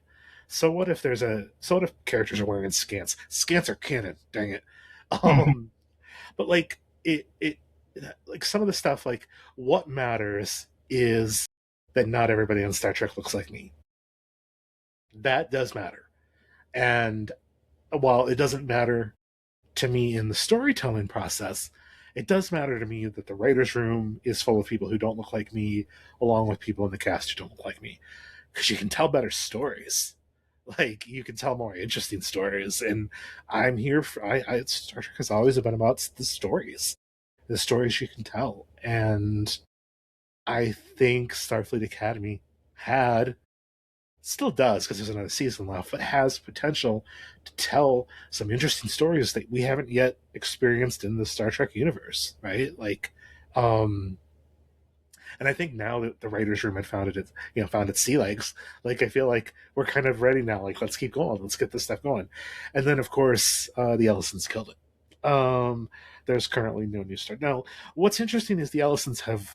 So what if characters are wearing scants? Scants are canon, dang it. But like, it like some of the stuff, like, what matters is that not everybody on Star Trek looks like me. That does matter. And while it doesn't matter to me in the storytelling process, it does matter to me that the writer's room is full of people who don't look like me, along with people in the cast who don't look like me. Because you can tell better stories. Like, you can tell more interesting stories. And I'm here for, Star Trek has always been about the stories you can tell. And I think Starfleet Academy still does, because there's another season left, but has potential to tell some interesting stories that we haven't yet experienced in the Star Trek universe, right? Like, and I think now that the writers' room had found its sea legs, like, I feel like we're kind of ready now. Like, let's keep going. Let's get this stuff going. And then, of course, the Ellisons killed it. There's currently no new Star. Now, what's interesting is the Ellisons have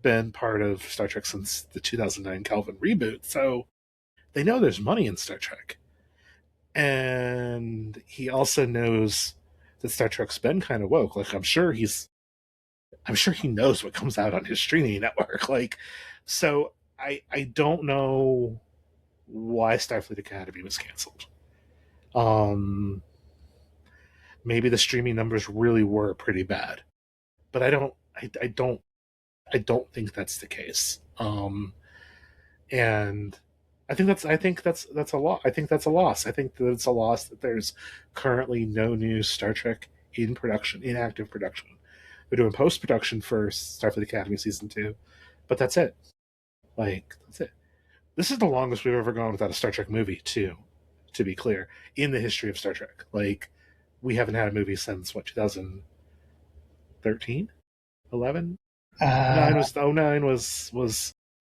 been part of Star Trek since the 2009 Kelvin reboot, so they know there's money in Star Trek. And he also knows that Star Trek's been kind of woke. Like, I'm sure he knows what comes out on his streaming network. Like, so I don't know why Starfleet Academy was canceled. Maybe the streaming numbers really were pretty bad, but I don't think that's the case. And that's a loss. I think that's a loss. I think that it's a loss that there's currently no new Star Trek in production, in active production. They're doing post production for Starfleet Academy season 2, but that's it. Like, that's it. This is the longest we've ever gone without a Star Trek movie, too. To be clear, in the history of Star Trek, like, we haven't had a movie since what, 2013, 11. Uh, 09 was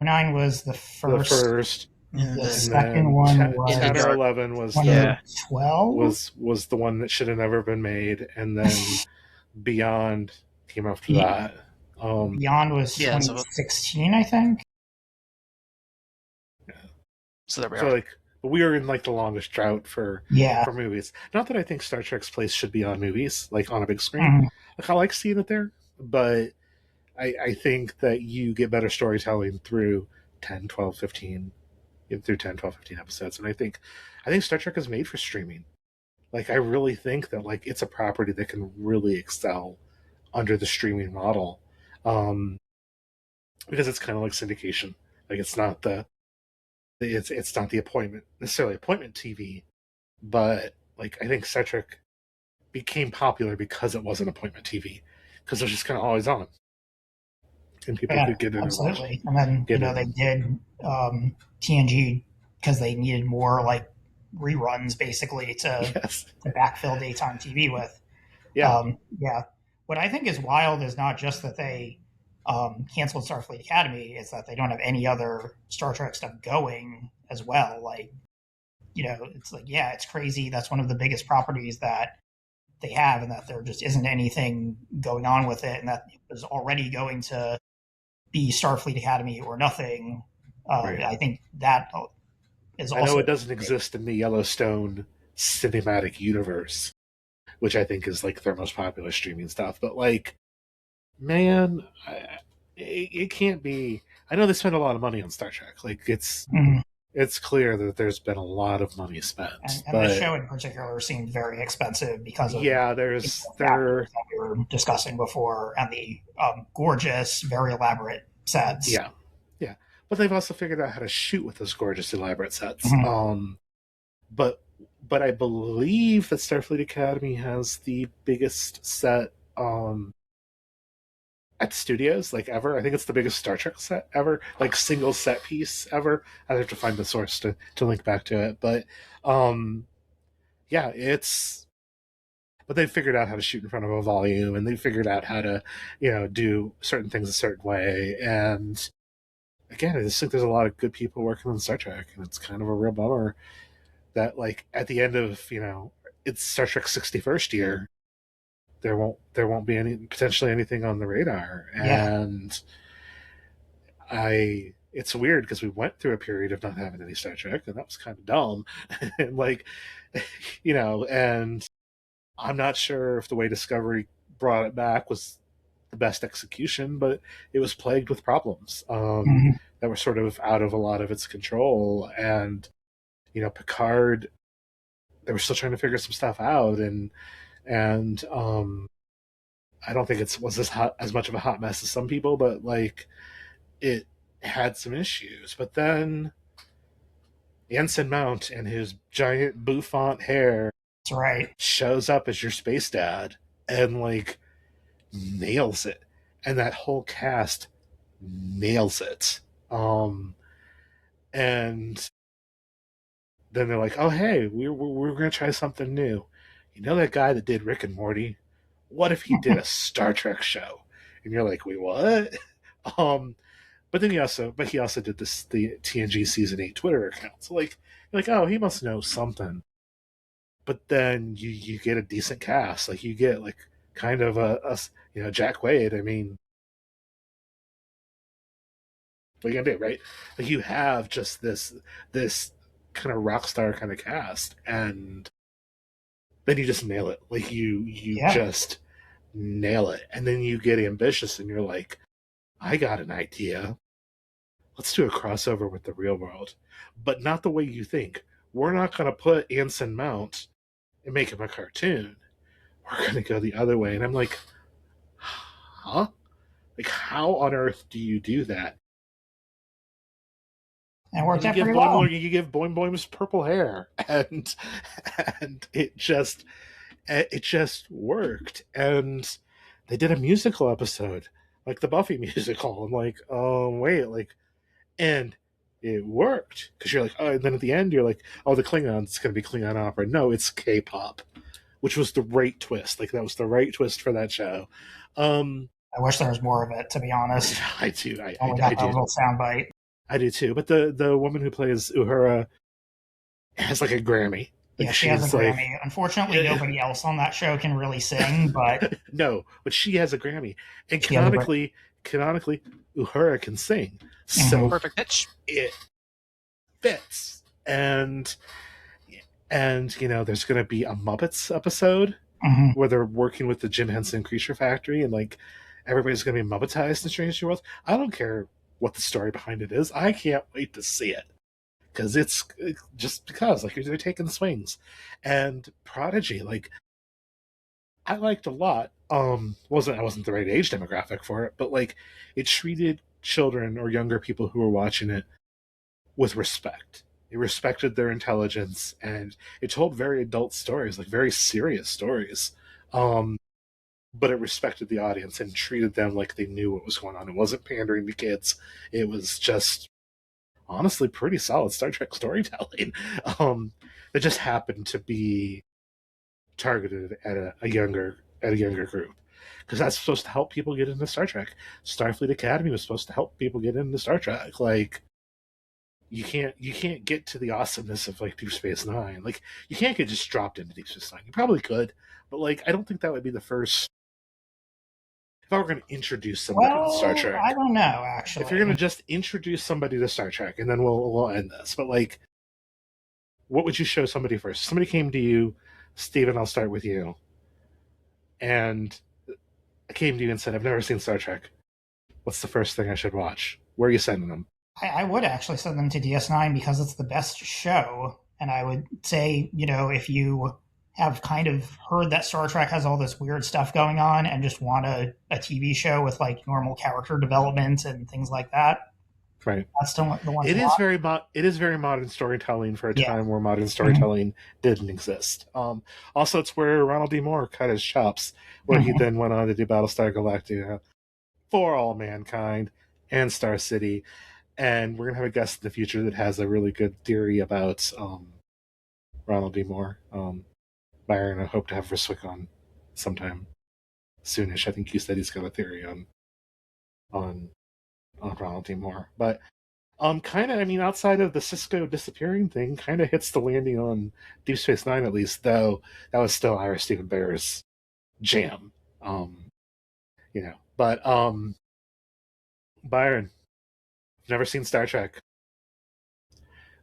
9 was the the first. first. The And second one 10, was 10 or Dark. 11 was Yeah. 12. was the one that should have never been made, and then Beyond came after Yeah. that. Beyond was Yeah, so- 2016, I think. So there we So are. like we are in like the longest drought for Yeah. movies. Not that I think Star Trek's place should be on movies, like on a big screen. Mhm. Like I like seeing it there, but I think that you get better storytelling through 10, 12, 15 through 10, 12, 15 episodes. And I think Star Trek is made for streaming. Like I really think that like it's a property that can really excel under the streaming model. Because it's kind of like syndication. Like it's not the appointment necessarily appointment TV, but like I think Star Trek became popular because it wasn't appointment TV, because it was just kind of always on, and people Yeah, could get in absolutely. And then Get they did TNG because they needed more like reruns basically to Yes, backfill daytime TV with. yeah, Yeah. What I think is wild is not just that they canceled Starfleet Academy; it's that they don't have any other Star Trek stuff going as well. Like, it's like, yeah, it's crazy. That's one of the biggest properties that they have, and that there just isn't anything going on with it, and that it was already going to be Starfleet Academy or nothing. Right. I think that is also. I know it doesn't exist in the Yellowstone cinematic universe, which I think is like their most popular streaming stuff. But like, man, it can't be. I know they spend a lot of money on Star Trek. Like Mhm. it's clear that there's been a lot of money spent. And but the show in particular seemed very expensive because of yeah, the factors that we were discussing before, and the gorgeous, very elaborate sets. yeah, but they've also figured out how to shoot with those gorgeous, elaborate sets. Mhm. But I believe that Starfleet Academy has the biggest set at studios like ever. I think it's the biggest Star Trek set ever, like single set piece ever. I'd have to find the source to link back to it, but yeah, but they figured out how to shoot in front of a volume, and they figured out how to do certain things a certain way. And again, I just think there's a lot of good people working on Star Trek, and it's kind of a real bummer that like at the end of it's Star Trek's 61st year, there won't be potentially anything on the radar. And it's weird because we went through a period of not having any Star Trek, and that was kind of dumb. And like and I'm not sure if the way Discovery brought it back was the best execution, but it was plagued with problems that were sort of out of a lot of its control. And Picard, they were still trying to figure some stuff out, and I don't think it was as much of a hot mess as some people, but like it had some issues. But then Ensign Mount and his giant bouffant hair, That's right, shows up as your space dad and like nails it, and that whole cast nails it. And then they're like, "Oh, hey, we're gonna try something new. You know that guy that did Rick and Morty? What if he did a Star Trek show?" And you're like, "Wait, what?" But then he also did the TNG season 8 Twitter account. So like, you're like, oh, he must know something. But then you get a decent cast. Like you get like kind of a Jack Wade. I mean, what are you gonna do, right? Like you have just this kind of rock star kind of cast, and then you just nail it. Like you just nail it, and then you get ambitious, and you're like, I got an idea. Let's do a crossover with the real world, but not the way you think. We're not going to put Ensign Mount and make him a cartoon. We're going to go the other way. And I'm like, huh? Like, how on earth do you do that? And it worked And out pretty well. you give Boing Boing's purple hair, and it just worked. And they did a musical episode, like the Buffy musical. I'm like, oh wait, like, and it worked because you're like, oh, and then at the end you're like, oh, the Klingons going to be Klingon opera. No, it's K-pop, which was the right twist. Like that was the right twist for that show. I wish there was more of it, to be honest. I do. Only got that little soundbite. I do too. But the woman who plays Uhura has like a Grammy. Like, yeah, she has a like, Grammy. Unfortunately, nobody else on that show can really sing, but no, but she has a Grammy, and canonically, Uhura can sing. So perfect pitch. It fits, and you know, there's going to be a Muppets episode where they're working with the Jim Henson Creature Factory, and like everybody's going to be Muppetized in Strange New Worlds. I don't care what the story behind it is. I can't wait to see it. Because it's just because, like, they're taking swings. And Prodigy, like, I liked a lot. I wasn't the right age demographic for it, but like, it treated children or younger people who were watching it with respect. It respected their intelligence, and it told very adult stories, like very serious stories. But it respected the audience and treated them like they knew what was going on. It wasn't pandering to kids. It was just honestly pretty solid Star Trek storytelling. That just happened to be targeted at a younger group, because that's supposed to help people get into Star Trek. Starfleet Academy was supposed to help people get into Star Trek. Like, you can't get to the awesomeness of like Deep Space Nine. Like, you can't get just dropped into Deep Space Nine. You probably could, but like, I don't think that would be the first. If I were going to introduce somebody to Star Trek, I don't know. Actually, if you're going to just introduce somebody to Star Trek, and then we'll end this. But like, what would you show somebody first? Somebody came to you, Steven, I'll start with you, and came to you and said, "I've never seen Star Trek. What's the first thing I should watch?" Where are you sending them? I would actually send them to DS9 because it's the best show, and I would say, you know, if you have kind of heard that Star Trek has all this weird stuff going on and just want a TV show with like normal character development and things like that, right? That's the one. It is very modern storytelling for a time where modern storytelling didn't exist. Also, it's where Ronald D. Moore cut his chops, where he then went on to do Battlestar Galactica, For All Mankind, and Star City. And we're gonna have a guest in the future that has a really good theory about Ronald D. Moore. Byron, I hope to have Riswick on sometime soonish. I think you said he's got a theory on Ronald D. Moore. But kind of, I mean, outside of the Cisco disappearing thing, kind of hits the landing on Deep Space Nine, at least, though that was still Ira Steven Bear's jam. You know. But Byron, never seen Star Trek.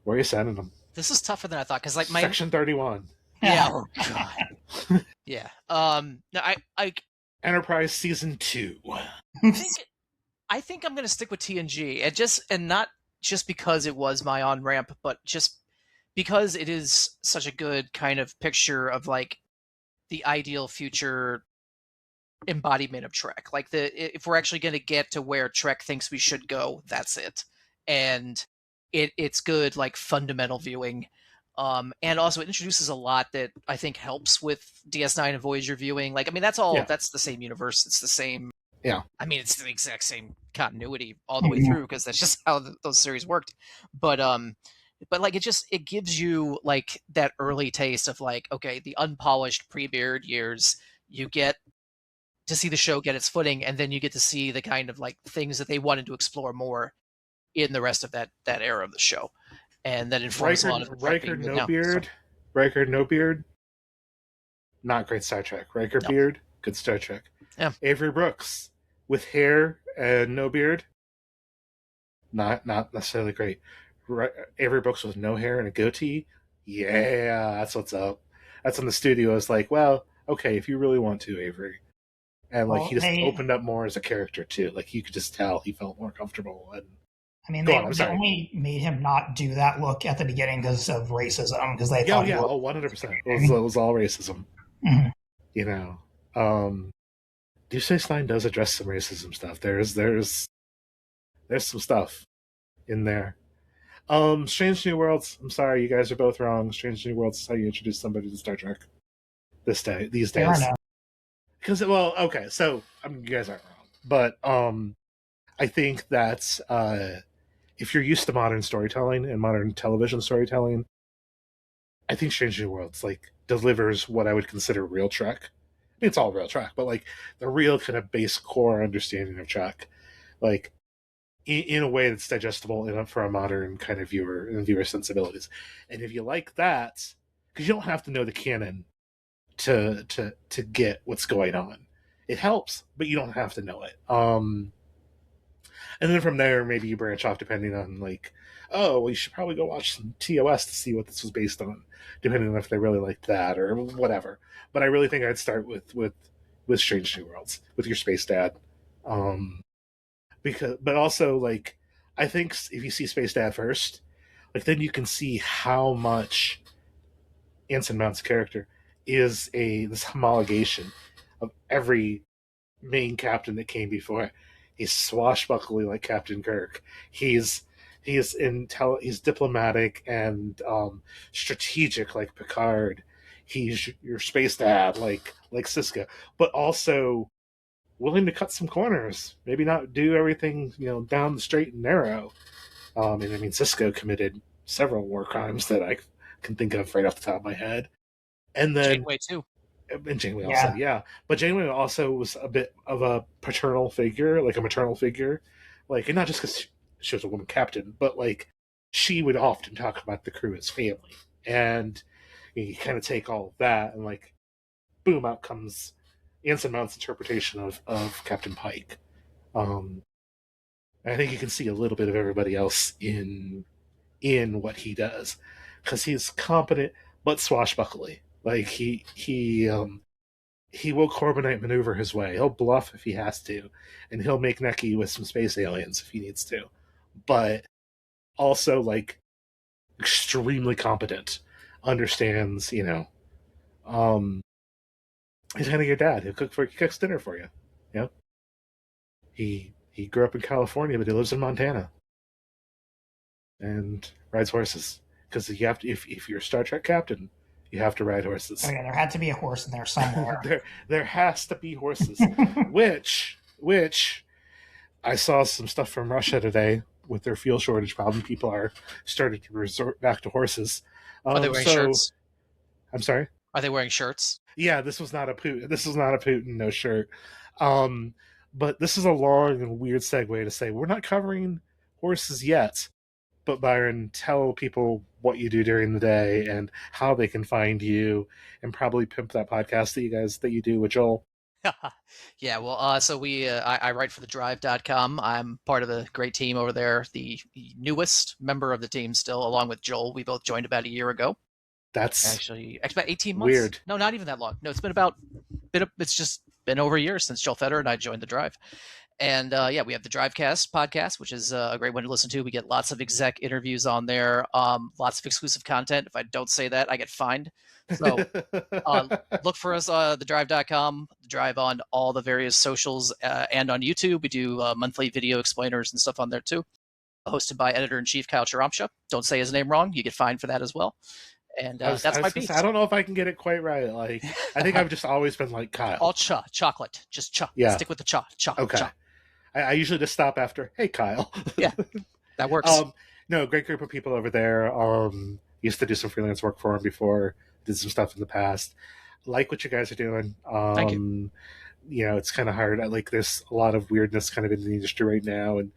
Where are you sending them? This is tougher than I thought, because like my Section 31. Yeah. Oh God. Yeah. No, I Enterprise Season 2. I think I'm gonna stick with TNG, and not just because it was my on ramp, but just because it is such a good kind of picture of like the ideal future embodiment of Trek. Like if we're actually gonna get to where Trek thinks we should go, that's it. And it's good, like fundamental viewing. And also it introduces a lot that I think helps with DS9 and Voyager viewing. Like, I mean, that's the same universe. It's the same. Yeah. I mean, it's the exact same continuity all the way through, because that's just how those series worked. But like, it gives you like that early taste of like, okay, the unpolished pre-Beard years, you get to see the show get its footing, and then you get to see the kind of like things that they wanted to explore more in the rest of that era of the show. And that informs a lot of Riker no beard. Riker no beard. Not great Star Trek. Riker beard, good Star Trek. Yeah. Avery Brooks with hair and no beard. Not necessarily great. Avery Brooks with no hair and a goatee. Yeah, that's what's up. That's when the studio is like, well, okay, if you really want to, Avery. And like he just opened up more as a character too. Like you could just tell he felt more comfortable. And I mean, Go on, I'm they sorry. only made him not do that look at the beginning because of racism, because they Yeah, thought he yeah, looked. 100%. It was all racism. Mhm. You know, Deep Space Nine does address some racism stuff. There's some stuff in there. Strange New Worlds. I'm sorry, you guys are both wrong. Strange New Worlds is how you introduce somebody to Star Trek these Fair days. enough. Because okay, so I mean, you guys aren't wrong, but I think that if you're used to modern storytelling and modern television storytelling, I think Strange New Worlds like delivers what I would consider real Trek. I mean, it's all real Trek, but like the real kind of base core understanding of Trek, like in a way that's digestible for a modern kind of viewer and viewer sensibilities. And if you like that, because you don't have to know the canon to get what's going on. It helps, but you don't have to know it. And then from there, maybe you branch off depending on like, oh, well, you should probably go watch some TOS to see what this was based on, depending on if they really liked that or whatever. But I really think I'd start with Strange New Worlds with your Space Dad, but also like I think if you see Space Dad first, like then you can see how much Anson Mount's character is this homologation of every main captain that came before. He's swashbuckling like Captain Kirk. He's he's diplomatic and strategic like Picard. He's your space dad like Siska, but also willing to cut some corners. Maybe not do everything down the straight and narrow. And I mean, Sisko committed several war crimes that I can think of right off the top of my head. And then Janeway too. And Janeway Yeah. also, yeah. But Janeway also was a bit of a paternal figure, like a maternal figure. Like, and not just because she was a woman captain, but like she would often talk about the crew as family. And you kind of take all of that and like, boom, out comes Anson Mount's interpretation of Captain Pike. I think you can see a little bit of everybody else in what he does because he's competent but swashbuckly. Like he will Corbinite maneuver his way. He'll bluff if he has to, and he'll make necky with some space aliens if he needs to. But also like extremely competent, understands. He's kind of your dad. He cooks dinner for you. He grew up in California, but he lives in Montana and rides horses because you have to. If you're a Star Trek captain, you have to ride horses. Oh yeah, there had to be a horse in there somewhere. there has to be horses, which I saw some stuff from Russia today with their fuel shortage problem. People are starting to resort back to horses. Are they wearing shirts? I'm sorry. Are they wearing shirts? Yeah, this was not a Putin. This was not a Putin no shirt. But this is a long and weird segue to say we're not covering horses yet. But Byron, tell people what you do during the day and how they can find you, and probably pimp that podcast that you do with Joel. Yeah, well, so I write for thedrive.com. I'm part of the great team over there, the newest member of the team still, along with Joel. We both joined about a year ago. That's actually about 18 months. Weird. No, not even that long. No, it's just been over a year since Joel Feder and I joined the Drive. And we have the Drivecast podcast, which is a great one to listen to. We get lots of exec interviews on there, lots of exclusive content. If I don't say that, I get fined. So look for us thedrive.com, the Drive on all the various socials and on YouTube. We do monthly video explainers and stuff on there too. Hosted by editor-in-chief Kyle Charamcha. Don't say his name wrong. You get fined for that as well. And that's my piece. I don't know if I can get it quite right. Like, I think I've just always been like Kyle. All chocolate. Just cha. Yeah. Stick with the cha. Okay. Cha. I usually just stop after, hey, Kyle. Yeah, that works. No, great group of people over there. Used to do some freelance work for them before. Did some stuff in the past. Like what you guys are doing. Thank you. It's kind of hard. Like, there's a lot of weirdness kind of in the industry right now, and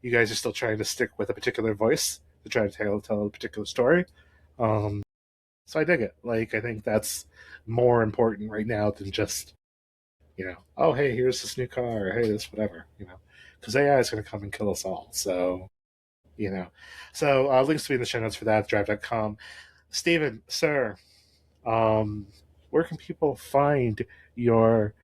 you guys are still trying to stick with a particular voice to try to tell a particular story. So I dig it. Like, I think that's more important right now than just, oh, hey, here's this new car, or hey, this whatever, because AI is going to come and kill us all. So, links to be in the show notes for that, drive.com. Steven, sir, where can people find your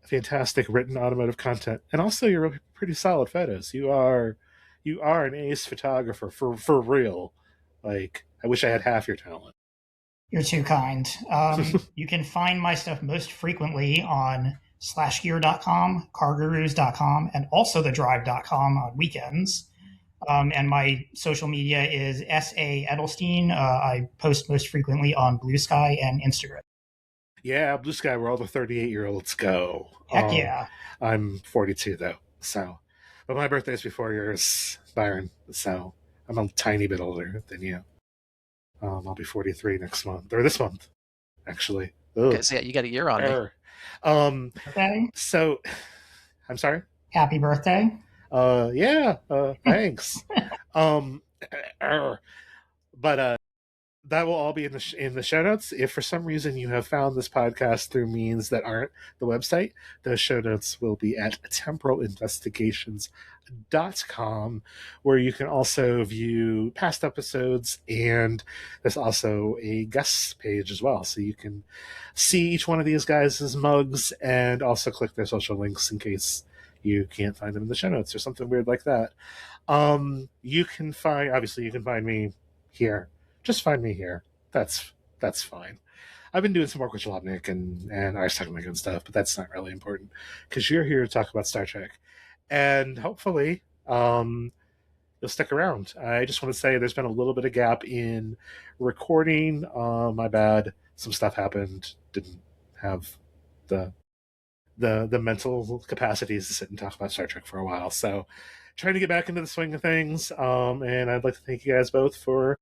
fantastic written automotive content and also your pretty solid photos? You are You are an ace photographer for real. Like, I wish I had half your talent. You're too kind. You can find my stuff most frequently on slashgear.com, cargurus.com, and also thedrive.com on weekends. And my social media is S.A. Edelstein. I post most frequently on Blue Sky and Instagram. Yeah, Blue Sky, where all the 38-year-olds go. Heck yeah. I'm 42, though, so. But my birthday's before yours, Byron, so I'm a tiny bit older than you. I'll be 43 next month, or this month, actually. Okay, so yeah, you got a year on me. Birthday? So, I'm sorry? Happy birthday. Yeah, thanks. But that will all be in the show notes. If for some reason you have found this podcast through means that aren't the website, those show notes will be at temporalinvestigations.com, where you can also view past episodes, and there's also a guest page as well, so you can see each one of these guys' mugs and also click their social links in case you can't find them in the show notes or something weird like that. You can find me here. Just find me here. That's fine. I've been doing some work with Jalopnik and Ice Technic and stuff, but that's not really important because you're here to talk about Star Trek, and hopefully you'll stick around. I just want to say there's been a little bit of gap in recording. My bad. Some stuff happened. Didn't have the mental capacities to sit and talk about Star Trek for a while. So trying to get back into the swing of things. And I'd like to thank you guys both for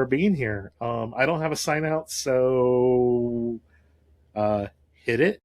being here. I don't have a sign out, so hit it.